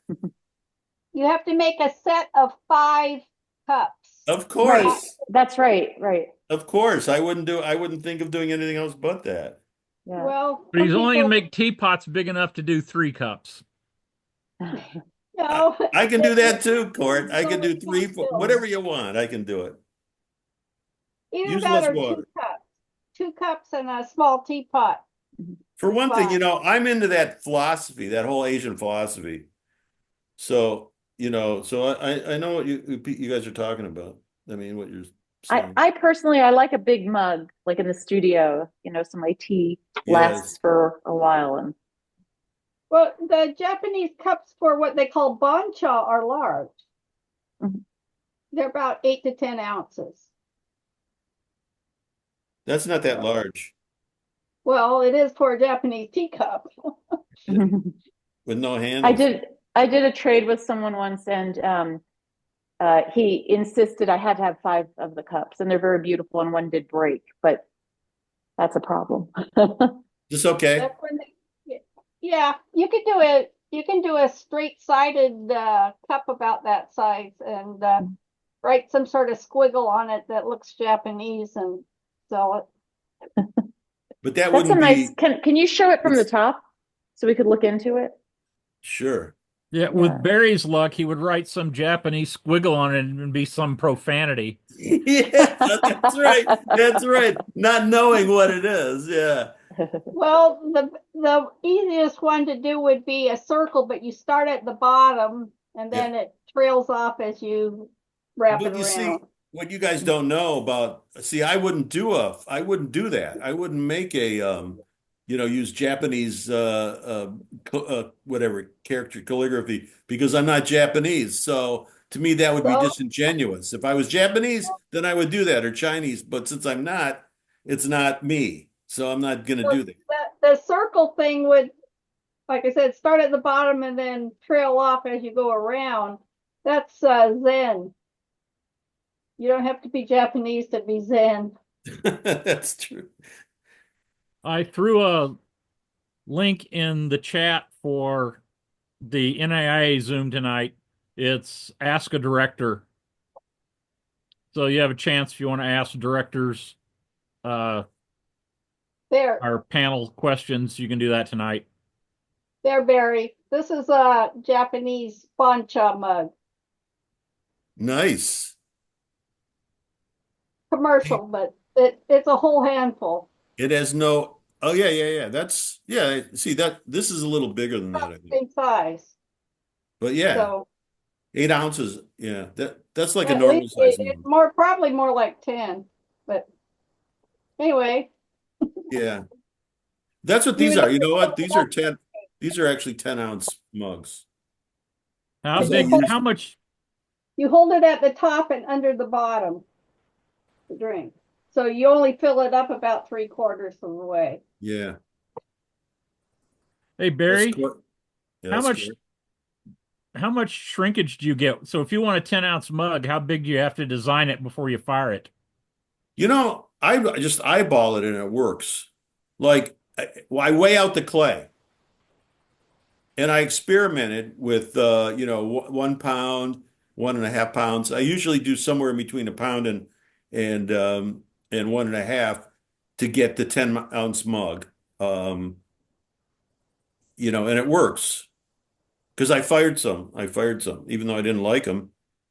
You have to make a set of 5 cups. Of Right. course, That's right. Right. of course. I wouldn't think of doing anything else but that. Yeah. Well, But some he's only going people, to make teapots big enough to do 3 cups. I, no, I can do that it's too, Court. I can so do much three, still. whatever you want. I can do it. Even Use less better, water. 2 cups. 2 cups and a small teapot. For one thing, Fine. I'm into that philosophy, that whole Asian philosophy. So, I know what you guys are talking about. I mean, what you're saying. I personally, I like a big mug, like in the studio, so my tea Yes. lasts for a while. And Well, the Japanese cups for what they call bancha are large. Mhm. They're about 8 to 10 ounces. That's not that So, large well, it is for a Japanese teacup. with no I handles. I did a trade with someone once, and he insisted I had to have 5 of the cups, and they're very beautiful, and one did break, but that's a problem. Just okay. That's when yeah, you could do it. You can do a straight-sided cup about that size and write some sort of squiggle on it that looks Japanese and sell it. But that That's a wouldn't nice. be Can you show it from the it's top so we could look into it? sure. Yeah, Yeah. with Barry's luck, he would write some Japanese squiggle on it and be some profanity. Yeah, that's right. That's right. Not knowing what it is. Yeah. Well, the easiest one to do would be a circle, but you start at the bottom and Yeah. then it trails off as you wrap it But you see, around. what you guys don't know about, see, I wouldn't do that. I wouldn't make use Japanese, whatever character calligraphy because I'm not Japanese. So to me, that would be So, disingenuous. If I was Japanese, then I would do that or Chinese. But since I'm not, it's not me. So I'm not going to do that. the circle thing would, like I said, start at the bottom and then trail off as you go around. That's Zen. You don't have to be Japanese to be Zen. That's true. I threw a link in the chat for the NAIA Zoom tonight. It's Ask a Director. So you have a chance if you want to ask directors uh, There, our panel questions, you can do that tonight. there, Barry. This is a Japanese bancha mug, Nice. commercial, but it's a whole handful. It has no. Oh yeah, yeah, yeah. That's yeah. See that this is a little bigger than that, I think. Same size. But yeah, So 8 ounces. Yeah, that's like a at normal least size it's mug. more, probably more like 10. But anyway, Yeah, that's what you these would are. have You to know hold what? it These are up 10. These are actually 10-ounce mugs How because I and big? use. How much? you hold it at the top and under the bottom to drink. So you only fill it up about 3/4 of the way. Yeah, Hey that's Barry, correct. Yeah, how that's much? correct. How much shrinkage do you get? So if you want a 10-ounce mug, how big do you have to design it before you fire it? You know, I just eyeball it and it works. Like I weigh out the clay. And I experimented with, 1 pound, 1.5 pounds. I usually do somewhere in between a pound and 1.5 to get the 10-ounce mug. Um, and it works because I fired some. I fired some, even though I didn't like them.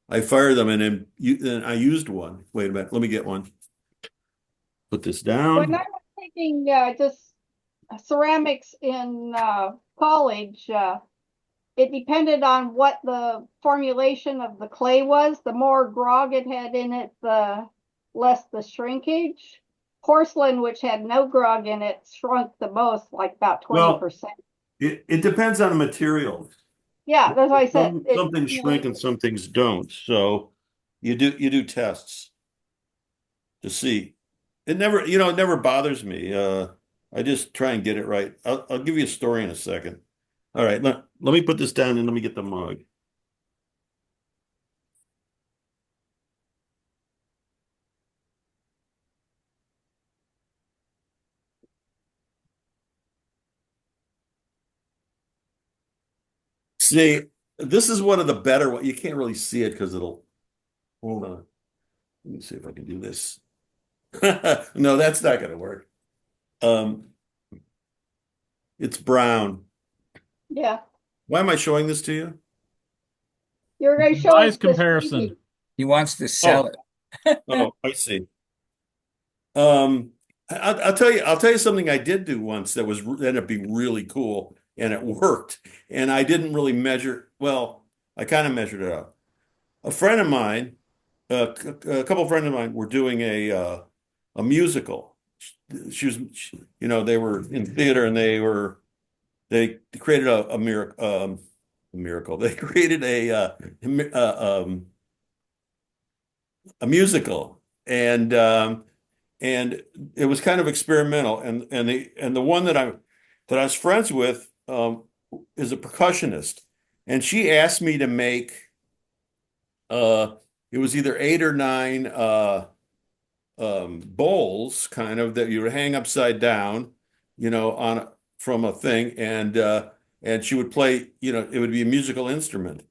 I fired them, and then I used one. Wait a minute, let me get one. Put this When I down. was taking just ceramics in college, it depended on what the formulation of the clay was. The more grog it had in it, the less the shrinkage. Porcelain, which had no grog in it, shrunk the most, like about Well, 20%. it depends on the material. Yeah, that's what I said. Some things shrink and some things don't. So you do tests to see. It never bothers me. I just try and get it right. I'll give you a story in a second. All right, let me put this down and let me get the mug. See, this is one of the better ones. You can't really see it because it'll hold on. Let me see if I can do this. No, that's not gonna work. Um, it's brown. Yeah, Why am I showing this to you? you're going to show Size us this comparison. preview. He wants to sell Oh, it. I see. Um, I'll tell you something I did do once that ended up being really cool, and it worked. And I didn't really measure. Well, I kind of measured it out. A friend of mine, a couple of friends of mine, were doing a musical. They were in theater, and they created a miracle. A miracle. They created a musical, and it was kind of experimental. And the one that I was friends with is a percussionist, and she asked me to make it was either 8 or 9 bowls, kind of that you would hang upside down, on from a thing, and she would play, it would be a musical instrument.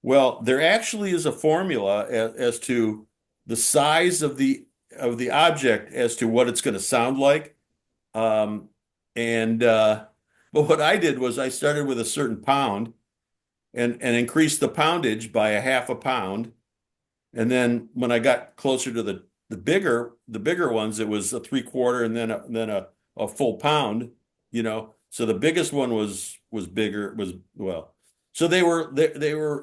Well, there actually is a formula as to the size of the object as to what it's going to sound like. Um, and but what I did was I started with a certain pound and increased the poundage by a half a pound. And then when I got closer to the bigger ones, it was a 3/4 and then a full pound, So the biggest one was bigger, was well. So they were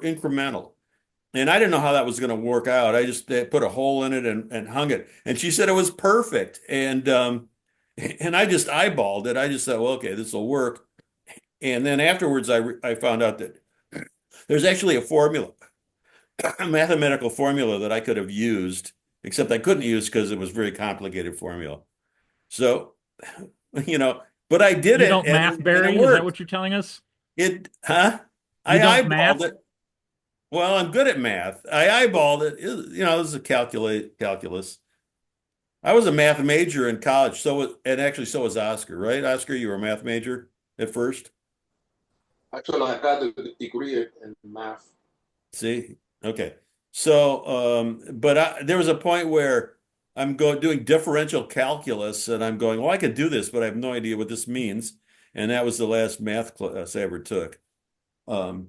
incremental. And I didn't know how that was going to work out. I just they put a hole in it and hung it. And she said it was perfect. And I just eyeballed it. I just thought, well, okay, this will work. And then afterwards, I found out that there's actually a formula, a mathematical formula that I could have used, except I couldn't use because it was a very complicated formula. So, you know, but I did You it don't and math, and it Barry? Is that worked. what you're telling us? Huh? You I don't eyeballed math? it. Well, I'm good at math. I eyeballed it. This is a calculus. I was a math major in college, and actually so was Oscar, right? Oscar, you were a math major at first. Actually, I got a degree in math. See? Okay. So, but there was a point where I'm doing differential calculus and I'm going, well, I could do this, but I have no idea what this means. And that was the last math class I ever took. Um,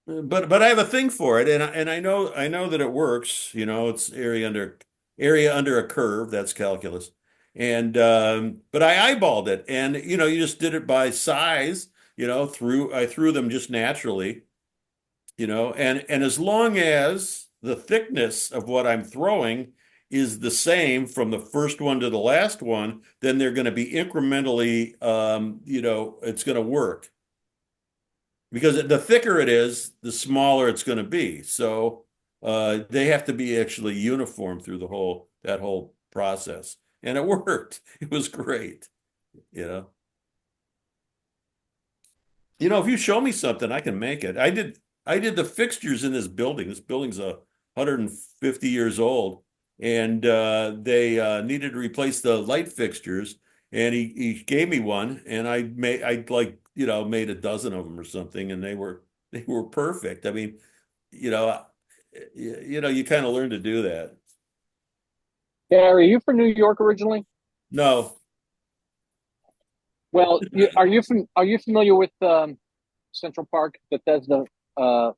but I have a thing for it, and I know that it works. You know, it's area under a curve. That's calculus, and but I eyeballed it, and you just did it by size. I threw them just naturally. And as long as the thickness of what I'm throwing is the same from the first one to the last one, then they're going to be incrementally, it's going to work because the thicker it is, the smaller it's going to be. So they have to be actually uniform through that whole process, and it worked. It was great. You know, if you show me something, I can make it. I did the fixtures in this building. This building's 150 years old, and they needed to replace the light fixtures. And he gave me one, and I like made a dozen of them or something, and they were perfect. I mean, you know, you kind of learn to do that. Gary, are you from New York originally? No, Well, are you familiar with Central Park, Bethesda uh,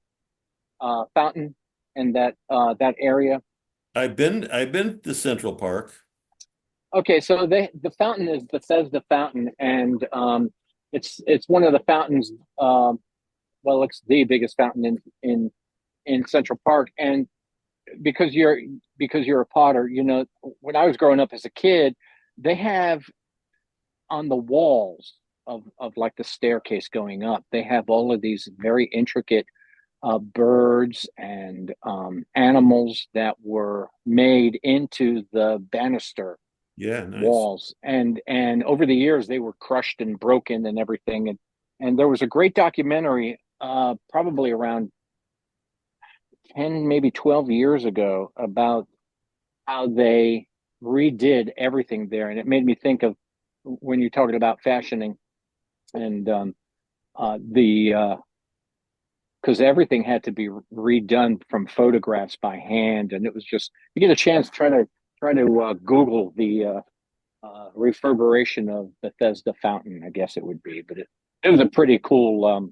fountain, and that area? I've been to Central Park. Okay, so the fountain is Bethesda Fountain, and it's one of the fountains. Well, it's the biggest fountain in Central Park, and because you're a potter, when I was growing up as a kid, they have on the walls of like the staircase going up, they have all of these very intricate birds and animals that were made into the banister Yeah, nice. walls, and over the years they were crushed and broken and everything, and there was a great documentary probably around 10 maybe 12 years ago about how they redid everything there, and it made me think of when you're talking about fashioning and the because everything had to be redone from photographs by hand, and it was just you get a chance try to Google the reverberation of Bethesda Fountain, I guess it would be, but it was a pretty cool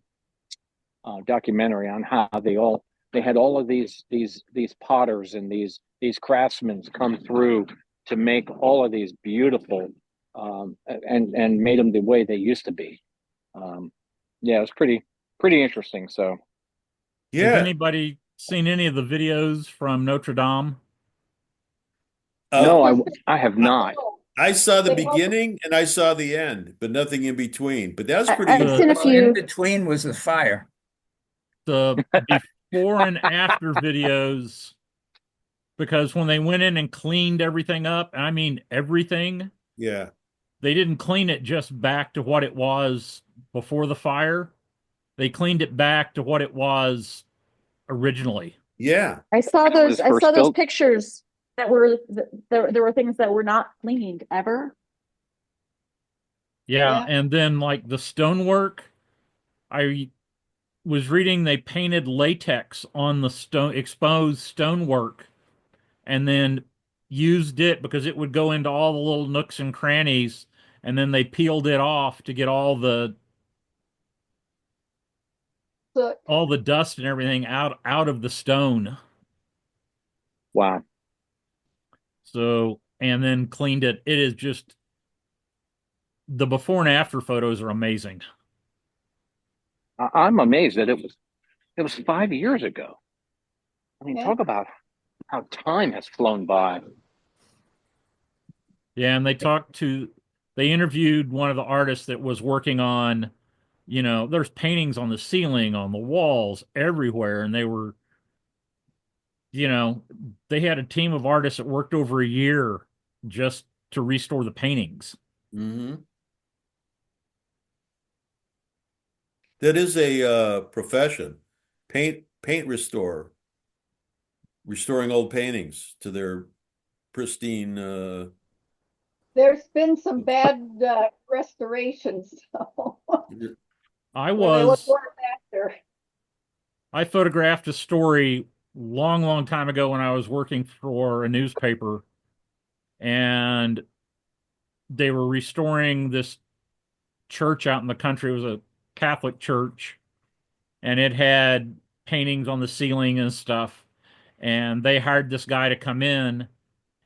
documentary on how they had all of these potters and these craftsmen come through to make all of these beautiful and made them the way they used to be. Um, yeah, it was pretty interesting. So Has Yeah. anybody seen any of the videos from Notre Dame? Uh, no, I have I, not. I saw the They both, beginning and I saw the end, but nothing in between. But that was pretty I've seen The a Well, in few. between was the fire. the before and after videos, because when they went in and cleaned everything up, and I mean everything, Yeah. they didn't clean it just back to what it was before the fire. They cleaned it back to what it was originally. Yeah. I saw When it those. was I saw first those built. pictures that were there were things that were not cleaned ever. Yeah, yeah. and then like the stonework, I was reading they painted latex on the exposed stonework and then used it because it would go into all the little nooks and crannies, and then they peeled it off to get So all the dust and everything out of the stone. Wow, So, and then cleaned it. It is just the before and after photos are amazing. I'm amazed that it was 5 years ago. I mean, yeah. talk about how time has flown by. Yeah, and they interviewed one of the artists that was working on, there's paintings on the ceiling, on the walls, everywhere, and you know, they had a team of artists that worked over a year just to restore the paintings. Hmm. That is a profession. Paint restorer, restoring old paintings to their pristine. There's been some bad restorations. So I So they would was work faster. I photographed a story long, long time ago when I was working for a newspaper, and they were restoring this church out in the country. It was a Catholic church, and it had paintings on the ceiling and stuff. And they hired this guy to come in,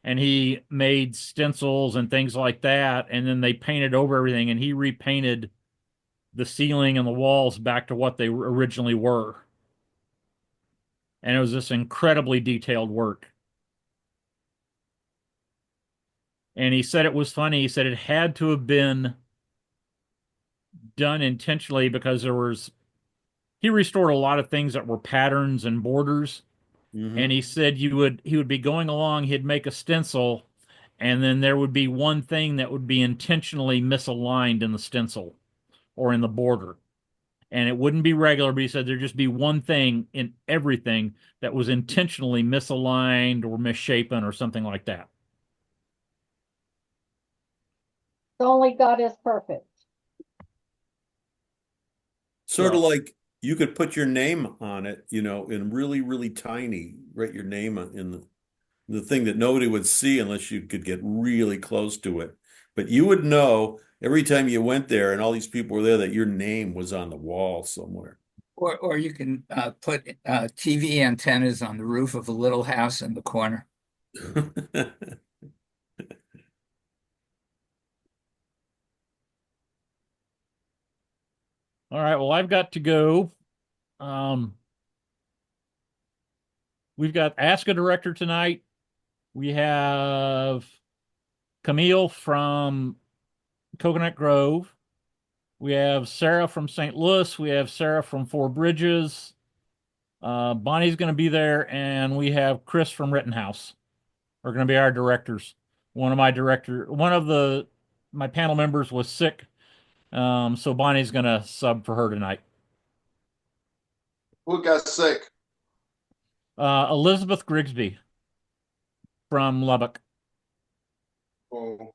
and he made stencils and things like that. And then they painted over everything, and he repainted the ceiling and the walls back to what they originally were. And it was this incredibly detailed work. And he said it was funny. He said it had to have been done intentionally because he restored a lot of things that were patterns and borders. And Hmm. he said he would be going along, he'd make a stencil, and then there would be one thing that would be intentionally misaligned in the stencil or in the border. And it wouldn't be regular, but he said there'd just be one thing in everything that was intentionally misaligned or misshapen or something like that. Only God is perfect. Sort of So, like you could put your name on it, in really, really tiny, write your name in the thing that nobody would see unless you could get really close to it. But you would know every time you went there and all these people were there that your name was on the wall somewhere. Or you can put TV antennas on the roof of a little house in the corner. all right, well, I've got to go. Um, we've got Ask a Director tonight. We have Camille from Coconut Grove. We have Sarah from St. Louis. We have Sarah from Four Bridges. Bonnie's going to be there, and we have Chris from Rittenhouse are going to be our directors. One of my panel members was sick, so Bonnie's going to sub for her tonight. Who got sick? Elizabeth Grigsby from Lubbock. Oh,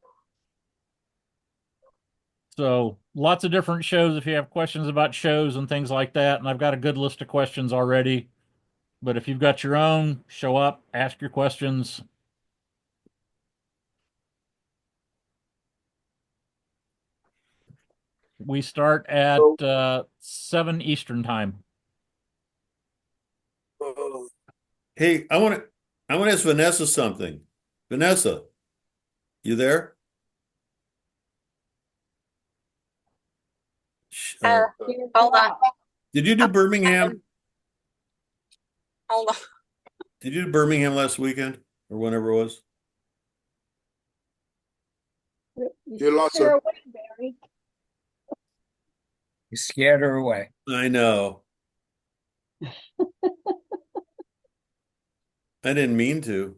So lots of different shows if you have questions about shows and things like that. And I've got a good list of questions already. But if you've got your own, show up, ask your questions. We start at so, 7 Eastern time. Hey, I want to ask Vanessa something. Vanessa, you there? Uh, hold on. Did you do Birmingham? Um, hold on. Did you do Birmingham last weekend or whenever it was? you lost They're her. away, Barry. You scared her away. I know. I didn't mean to.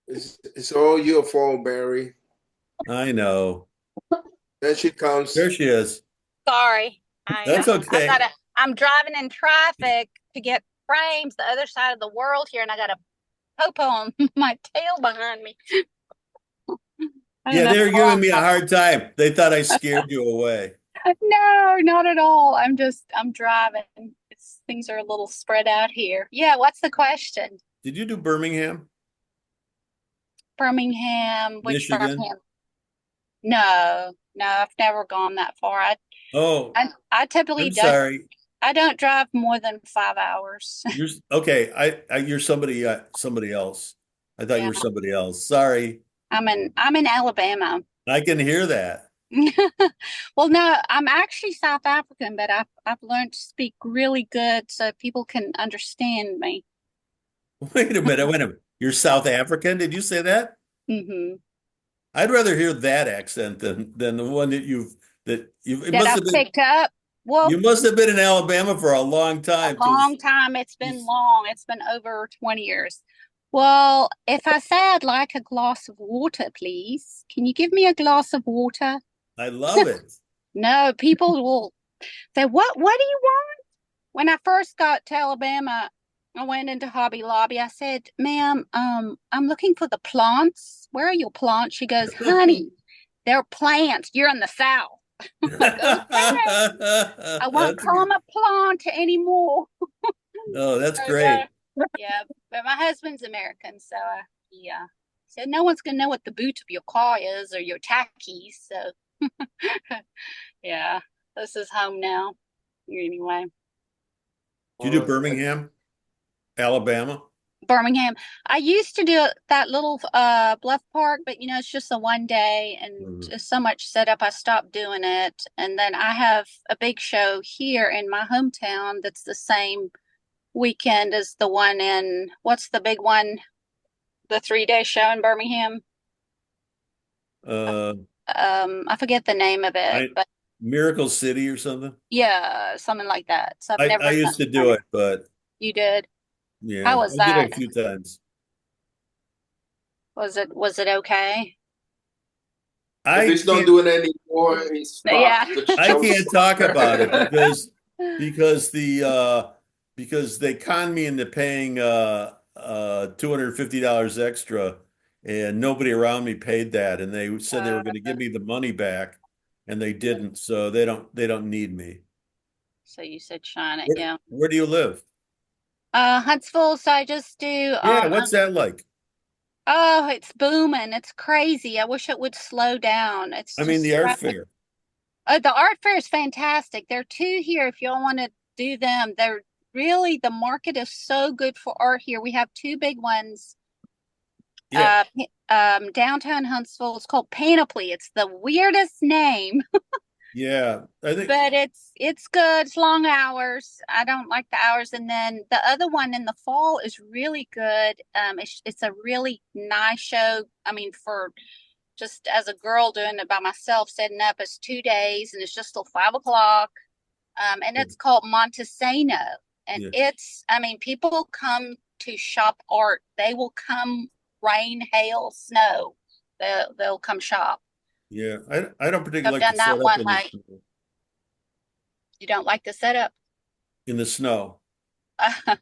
It's all your fault, Barry. I know. There she comes. There she is. Sorry. That's okay. I'm driving in traffic to get frames the other side of the world here, and I got a popo on my tail behind me. Yeah, they were giving me a hard time. They thought I scared you away. No, not at all. I'm driving. Things are a little spread out here. Yeah, what's the question? Did you do Birmingham, Birmingham, which Michigan? Birmingham? No, I've never gone that far. Oh, I typically I'm don't. sorry. I don't drive more than 5 hours. You're okay. You're somebody else. I thought you Yeah, were somebody else. Sorry. I'm in Alabama. I can hear that. Well, no, I'm actually South African, but I've learned to speak really good so people can understand me. Wait a minute. Wait a minute. You're South African? Did you say that? Hmm. I'd rather hear that accent than the one that it That must I've have been picked up. Well, you must have been in Alabama for a long a time long because time. It's been long. It's been over 20 years. Well, if I say I'd like a glass of water, please, can you give me a glass of water? I love it. No, people will say, what do you want? When I first got to Alabama, I went into Hobby Lobby. I said, ma'am, I'm looking for the plants. Where are your plants? She goes, honey, they're plants. You're in the South. I won't That's a call good. him a plant anymore. Oh, that's But, great. yeah, but my husband's American, so yeah. So no one's gonna know what the boot of your car is or your tacky. So yeah, this is home now. Anyway, Do you do Well, Birmingham, Alabama? Birmingham. I used to do that little Bluff Park, but it's just a one day and Mhm. just so much setup. I stopped doing it, and then I have a big show here in my hometown that's the same weekend as the one in what's the big one? The 3 day show in Birmingham. Uh, I forget the name of it, I but Miracle City or something. yeah, something like that. So I've I never used to done do it. it, but You did? yeah, How I was did that? it a few times. Was it okay? if I he's not can't doing it anymore, he Yeah. stopped. The I show can't talk stopped. about it because because they conned me into paying $250 extra, and nobody around me paid that, and they said they were going to give me the money back, and they didn't, so they don't need me. So you said shine it, Where, yeah. where do you live? Huntsville, so I just do Yeah, what's that like? oh, it's booming. It's crazy. I wish it would slow down. It's I mean, just the art fair. the art fair is fantastic. There are two here if y'all want to do them. They're really the market is so good for art here. We have two big ones. Yeah, Downtown Huntsville. It's called Panoply. It's the weirdest name, yeah. I think but it's good. It's long hours. I don't like the hours. And then the other one in the fall is really good. It's a really nice show. I mean, for just as a girl doing it by myself, setting up, it's 2 days and it's just till 5 o'clock. And it's called Montesano. And yeah, I mean, people come to shop art. They will come rain, hail, snow. They'll come shop. yeah. I don't particularly I've like to done that set up one. Like, you don't like the setup? in the snow.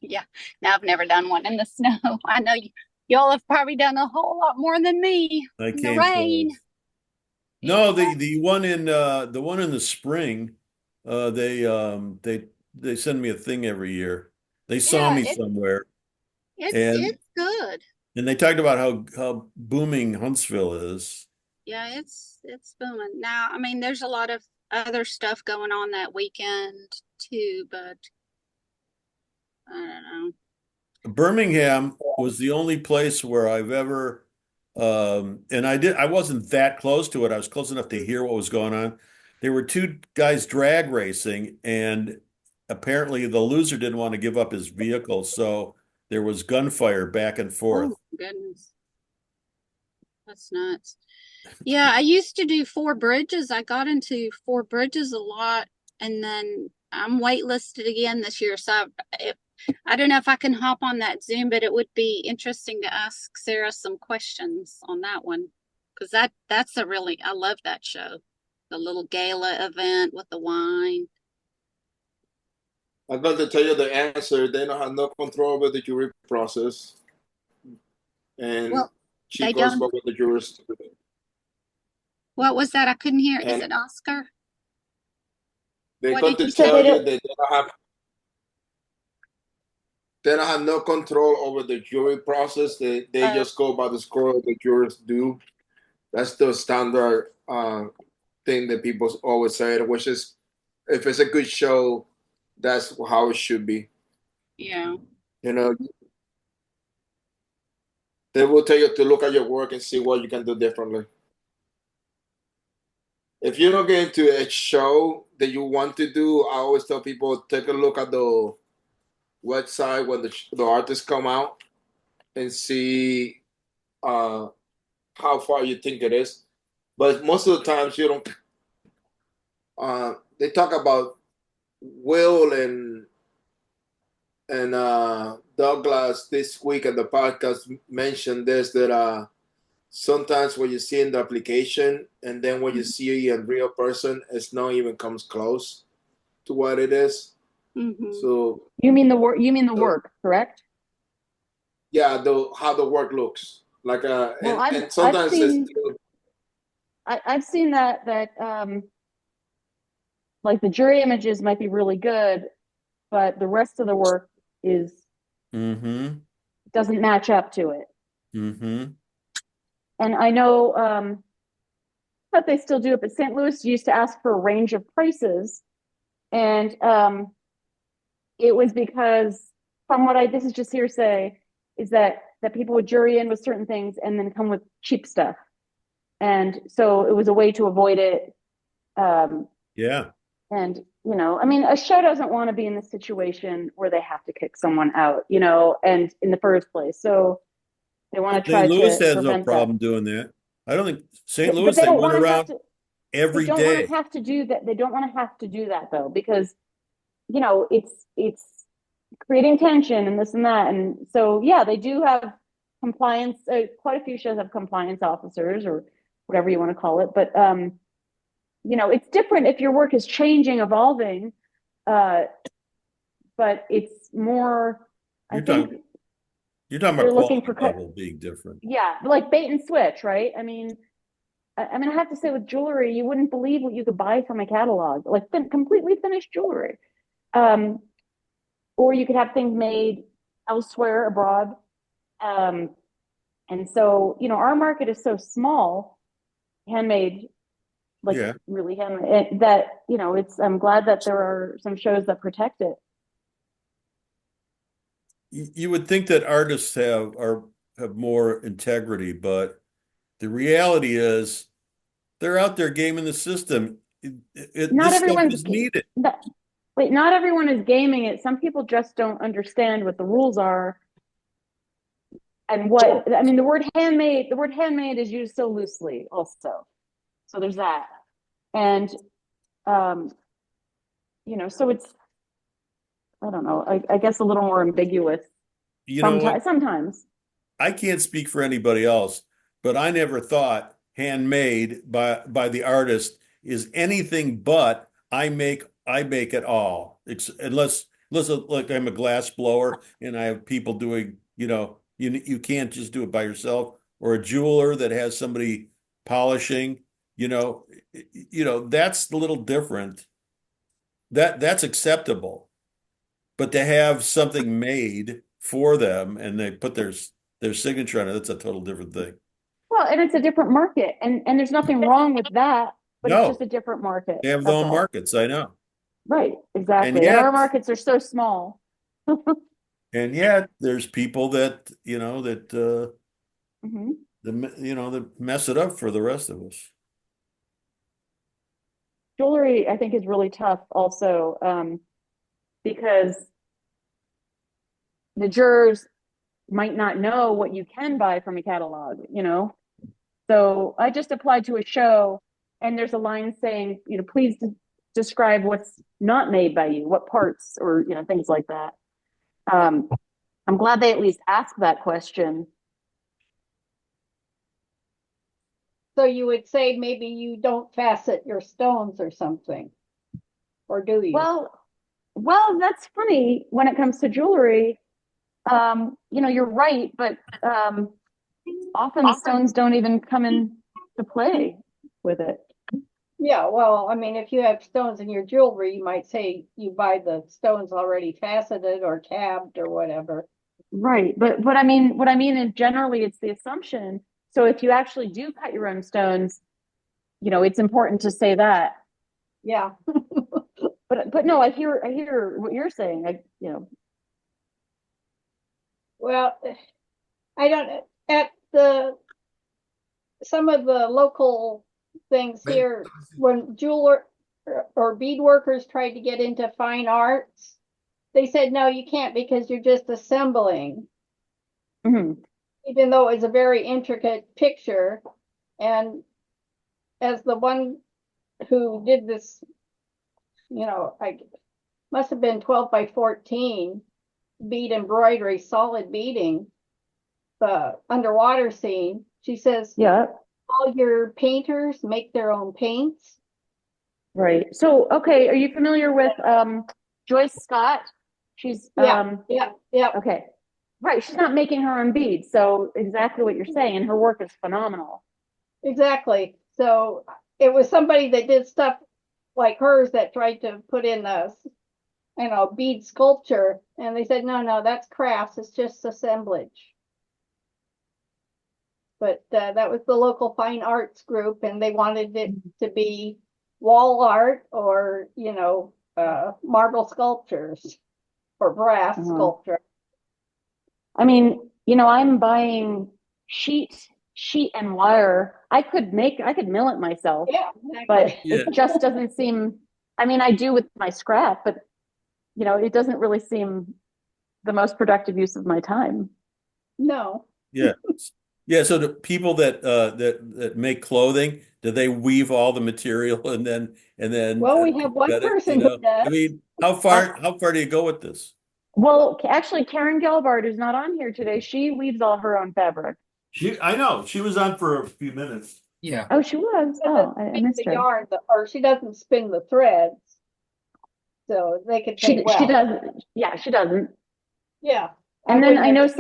Yeah. No, I've never done one in the snow. I know y'all have probably done a whole lot more than me I in the came rain. close. No, Yeah. the one in the spring, they send me a thing every year. They saw Yeah, me somewhere, and it's good. they talked about how booming Huntsville is. Yeah, it's booming. Now, I mean, there's a lot of other stuff going on that weekend too, but I don't know. Birmingham was the only place where I've ever, and I wasn't that close to it. I was close enough to hear what was going on. There were two guys drag racing, and apparently the loser didn't want to give up his vehicle, so there was gunfire back and forth. Oh, goodness. That's nuts. Yeah, I used to do Four Bridges. I got into Four Bridges a lot, and then I'm waitlisted again this year. So I don't know if I can hop on that Zoom, but it would be interesting to ask Sarah some questions on that one because that's a really I love that show, the little gala event with the wine. I'm going to tell you the answer. They don't have no control over the jury process, and Well, she they goes by don't. what the jurors do. What was that? I couldn't hear. Is And it Oscar? they're What going did to you say? tell you that they don't have no control over the jury process. They Uh, just go by the score the jurors do. That's the standard thing that people always say, which is if it's a good show, that's how it should be. yeah. You know, they will tell you to look at your work and see what you can do differently. If you don't get into a show that you want to do, I always tell people take a look at the website when the artists come out and see uh, how far you think it is. But most of the times you don't. They talk about Will and Douglas this week at the podcast mentioned this that sometimes what you see in the application and then what you see in real person, it's not even comes close to what it is. Mm-hmm. So You mean the work? You mean the the, work, correct? yeah, the how the work looks like Well, and I've sometimes it's seen I've seen that like the jury images might be really good, but the rest of the work is Mm-hmm. doesn't match up to it. Mm-hmm. And I know but they still do it, but St. Louis used to ask for a range of prices. And it was because from what I this is just hearsay, is that people would jury in with certain things and then come with cheap stuff. And so it was a way to avoid it. Yeah. And, you know, I mean, a show doesn't want to be in the situation where they have to kick someone out, you know, and in the first place. So they want to St. try Louis to has no prevent that. problem doing that. I don't think St. But Louis, they they don't went want to have around to, they every don't want to day. have to do that. They don't want to have to do that though, because, you know, it's creating tension and this and that. And so, yeah, they do have compliance. Quite a few shows have compliance officers or whatever you want to call it. But, you know, it's different if your work is changing, evolving. Uh, but it's more, I You're think talking you're talking they're about looking quality for, level being different. yeah, like bait and switch, right? I mean, I have to say with jewelry, you wouldn't believe what you could buy from a catalog, like completely finished jewelry. Um, or you could have things made elsewhere abroad. Um, and so, you know, our market is so small, handmade, like Yeah. really handmade, that, you know, I'm glad that there are some shows that protect it. You would think that artists have more integrity, but the reality is they're out there gaming the system. Not This stuff everyone's, is needed. wait, not everyone is gaming it. Some people just don't understand what the rules are and what, I mean, the word handmade is used so loosely also. So there's that. And, um, you know, so it's, I don't know, I guess a little more ambiguous You know what? sometimes. I can't speak for anybody else, but I never thought handmade by the artist is anything but I make it all. Unless like I'm a glass blower and I have people doing, you can't just do it by yourself, or a jeweler that has somebody polishing, that's a little different. That's acceptable. But to have something made for them and they put their signature on it, that's a total different thing. Well, and it's a different market, and there's nothing wrong with that, but it's just No, a different market. they have their That's own all. markets, I know. Right, And exactly. And our yet, markets are so small. and yet there's people that, Mhm. that mess it up for the rest of us. Jewelry, I think, is really tough also, because the jurors might not know what you can buy from a catalog, you know? So I just applied to a show and there's a line saying, you know, please describe what's not made by you, what parts or, you know, things like that. Um, I'm glad they at least asked that question. So you would say maybe you don't facet your stones or something, or do you? Well, that's funny when it comes to jewelry. You know, you're right, but often the stones don't even come in to play with it. Yeah, well, I mean, if you have stones in your jewelry, you might say you buy the stones already faceted or tabbed or whatever. Right. But what I mean is generally it's the assumption. So if you actually do cut your own stones, you know, it's important to say that. Yeah. But no, I hear what you're saying. You know. Well, I don't, at some of the local things here, when jeweler or bead workers tried to get into fine arts, they said, no, you can't because you're just assembling. Mhm. Even though it was a very intricate picture. And as the one who did this, you know, I must have been 12 by 14 bead embroidery, solid beading, the underwater scene. She says, Yeah. all your painters make their own paints. Right. So, okay, are you familiar with Joyce Scott? She's Yeah. okay. Right, she's not making her own beads. So exactly what you're saying, and her work is phenomenal. Exactly. So it was somebody that did stuff like hers that tried to put in the, bead sculpture, and they said, no, that's crafts. It's just assemblage. But that was the local fine arts group, and they wanted it to be wall art or, marble sculptures or brass sculpture. I mean, I'm buying sheet and wire. I could mill it myself, Yeah, but exactly. it just doesn't seem, I mean, I do with my scrap, but it doesn't really seem the most productive use of my time. No. Yeah. Yeah, so the people that make clothing, do they weave all the material and then Well, we have one cut it, person who I does. mean, how far do you go with this? Well, actually, Karen Gelbart, who's not on here today, she weaves all her own fabric. I know, she was on for a few minutes. Yeah. Oh, she was. She Oh, doesn't I spin missed the her. yarn, or she doesn't spin the threads, so they could She make well. doesn't. Yeah, she doesn't. Yeah. And then wouldn't I know have-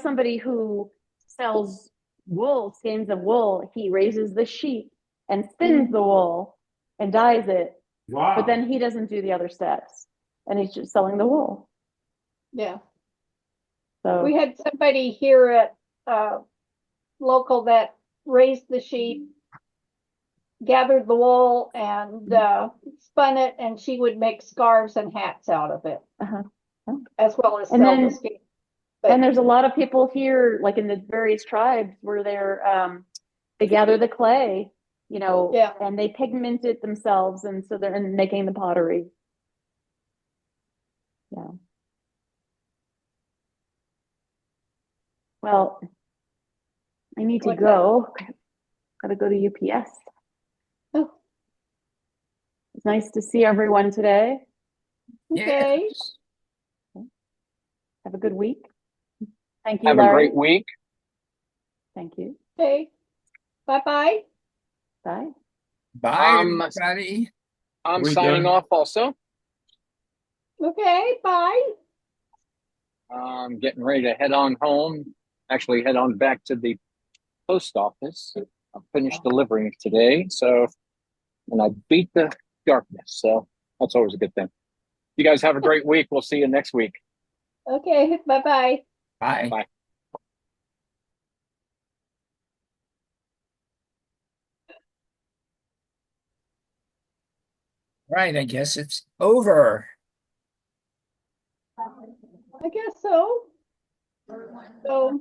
somebody who sells wool, skeins of wool. He raises the sheep and spins the wool and dyes it, Wow. but then he doesn't do the other steps, and he's just selling the wool. Yeah. So We had somebody here at local that raised the sheep, gathered the wool, and spun it, and she would make scarves and hats out of it, uh-huh. as well as And sell then- the skein. And there's a lot of people here, like in the various tribes, where they gather the clay, Yeah. and they pigment it themselves, and so they're making the pottery. Yeah. Well, I need to What's go. Gotta go to UPS. Oh. It's nice to see everyone today. Okay. Have a good week. Thank you, Have a Larry. great week. Thank you. Okay. Bye-bye. Bye. Bye, Um, everybody. I'm We're signing done. off also. Okay, bye. Getting ready to head on home. Actually, head on back to the post office. I finished delivering today, and I beat the darkness. So that's always a good thing. You guys have a great week. We'll see you next week. Okay, bye-bye. Bye. Bye. Right, I guess it's over. I guess so. So,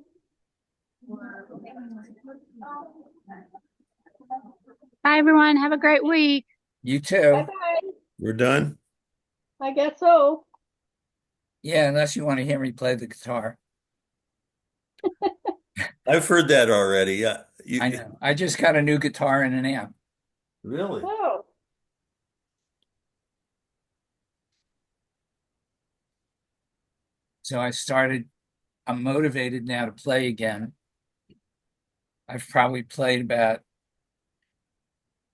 Bye, everyone. Have a great week. You too. bye-bye. We're done? I guess so. Yeah, unless you want to hear me play the guitar. I've heard that already. Yeah. I know. I just got a new guitar and an amp. Really? Oh, So I'm motivated now to play again. I've probably played about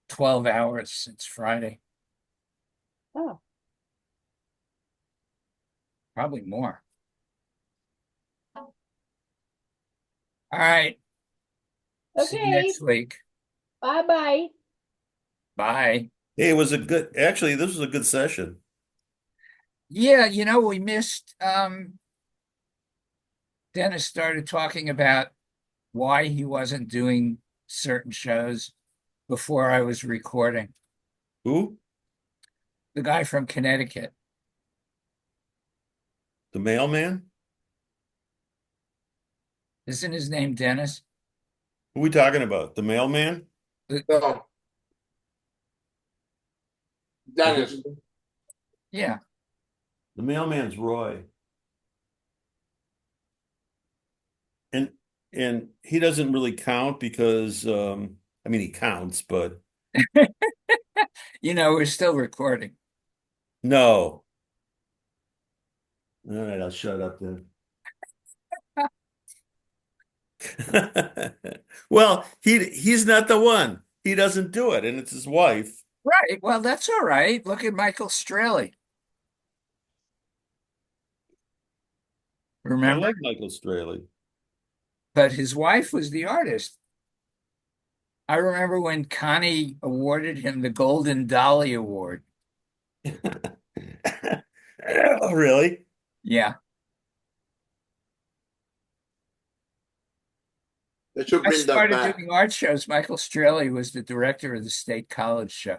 12 hours since Friday, oh. probably more. All right. See you Okay, next week. bye-bye. Bye. Hey, actually, this was a good session. Yeah, we missed Dennis started talking about why he wasn't doing certain shows before I was recording. Who? The guy from Connecticut. The mailman? Isn't his name Dennis? Who are we talking about? The mailman? No. Dennis. Yeah. The mailman's Roy. And he doesn't really count because he counts, but We're still recording. no. All right, I'll shut up then. Well, he's not the one. He doesn't do it, and it's his wife. Right. Well, that's all right. Look at Michael Straley. I Remember? like Michael Straley. But his wife was the artist. I remember when Connie awarded him the Golden Dolly Award. Oh, really? Yeah. They should I bring that started back. doing art shows. Michael Strelli was the director of the State College show.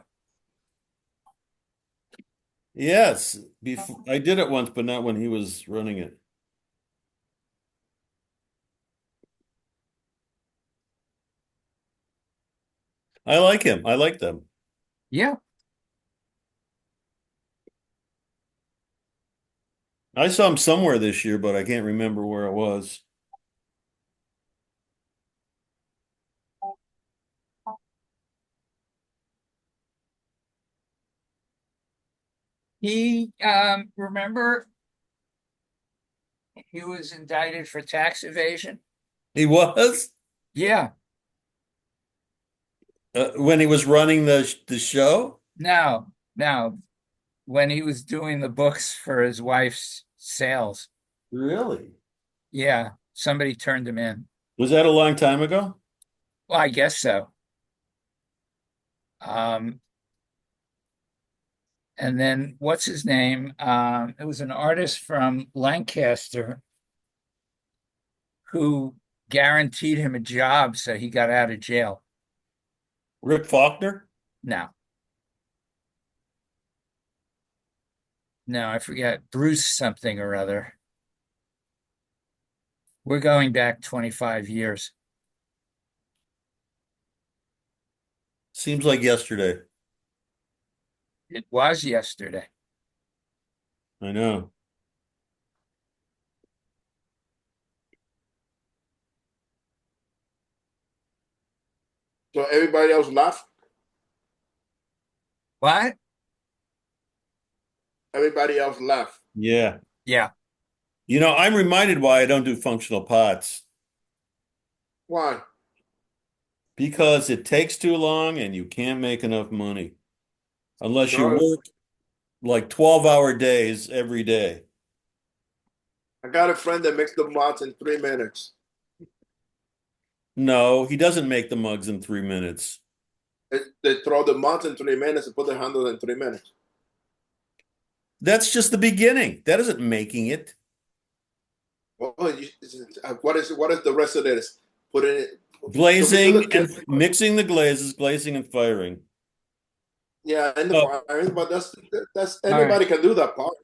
Yes. Before I did it once, but not when he was running it. I like him. I like them. Yeah. I saw him somewhere this year, but I can't remember where it was. He, remember, he was indicted for tax evasion. He was Yeah. when he was running the show. Now, when he was doing the books for his wife's sales. Really? Yeah. Somebody turned him in. Was that a long time ago? Well, I guess so. Um, and then what's his name? It was an artist from Lancaster who guaranteed him a job, so he got out of jail. Rick Faulkner? No, no, I forget. Bruce something or other. We're going back 25 years. Seems like yesterday. It was yesterday. I know. So everybody else left. What? Everybody else left. Yeah. Yeah. I'm reminded why I don't do functional pots Why? because it takes too long and you can't make enough money unless you No, work like 12-hour days every day. I got a friend that makes the mods in 3 minutes. No, he doesn't make the mugs in 3 minutes. They throw the mods in 3 minutes and put the handle in 3 minutes. That's just the beginning. That isn't making it. Well, what is the rest of this? Put it in. So Glazing people and can, mixing the glazes, glazing and firing. yeah, in the Oh, fire, but that's All right. anybody can do that part.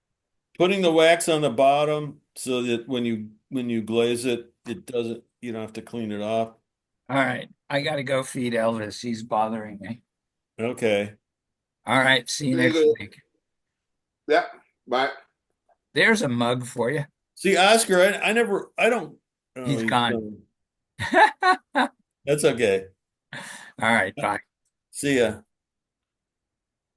putting the wax on the bottom so that when you glaze it, it doesn't, you don't have to clean it off. All right. I got to go feed Elvis. He's bothering me. Okay. All right. See you Very next good. week. Yeah, bye. There's a mug for you. See, Oscar, I don't. Oh, He's he's gone. gone. That's okay. All right. Bye. See ya.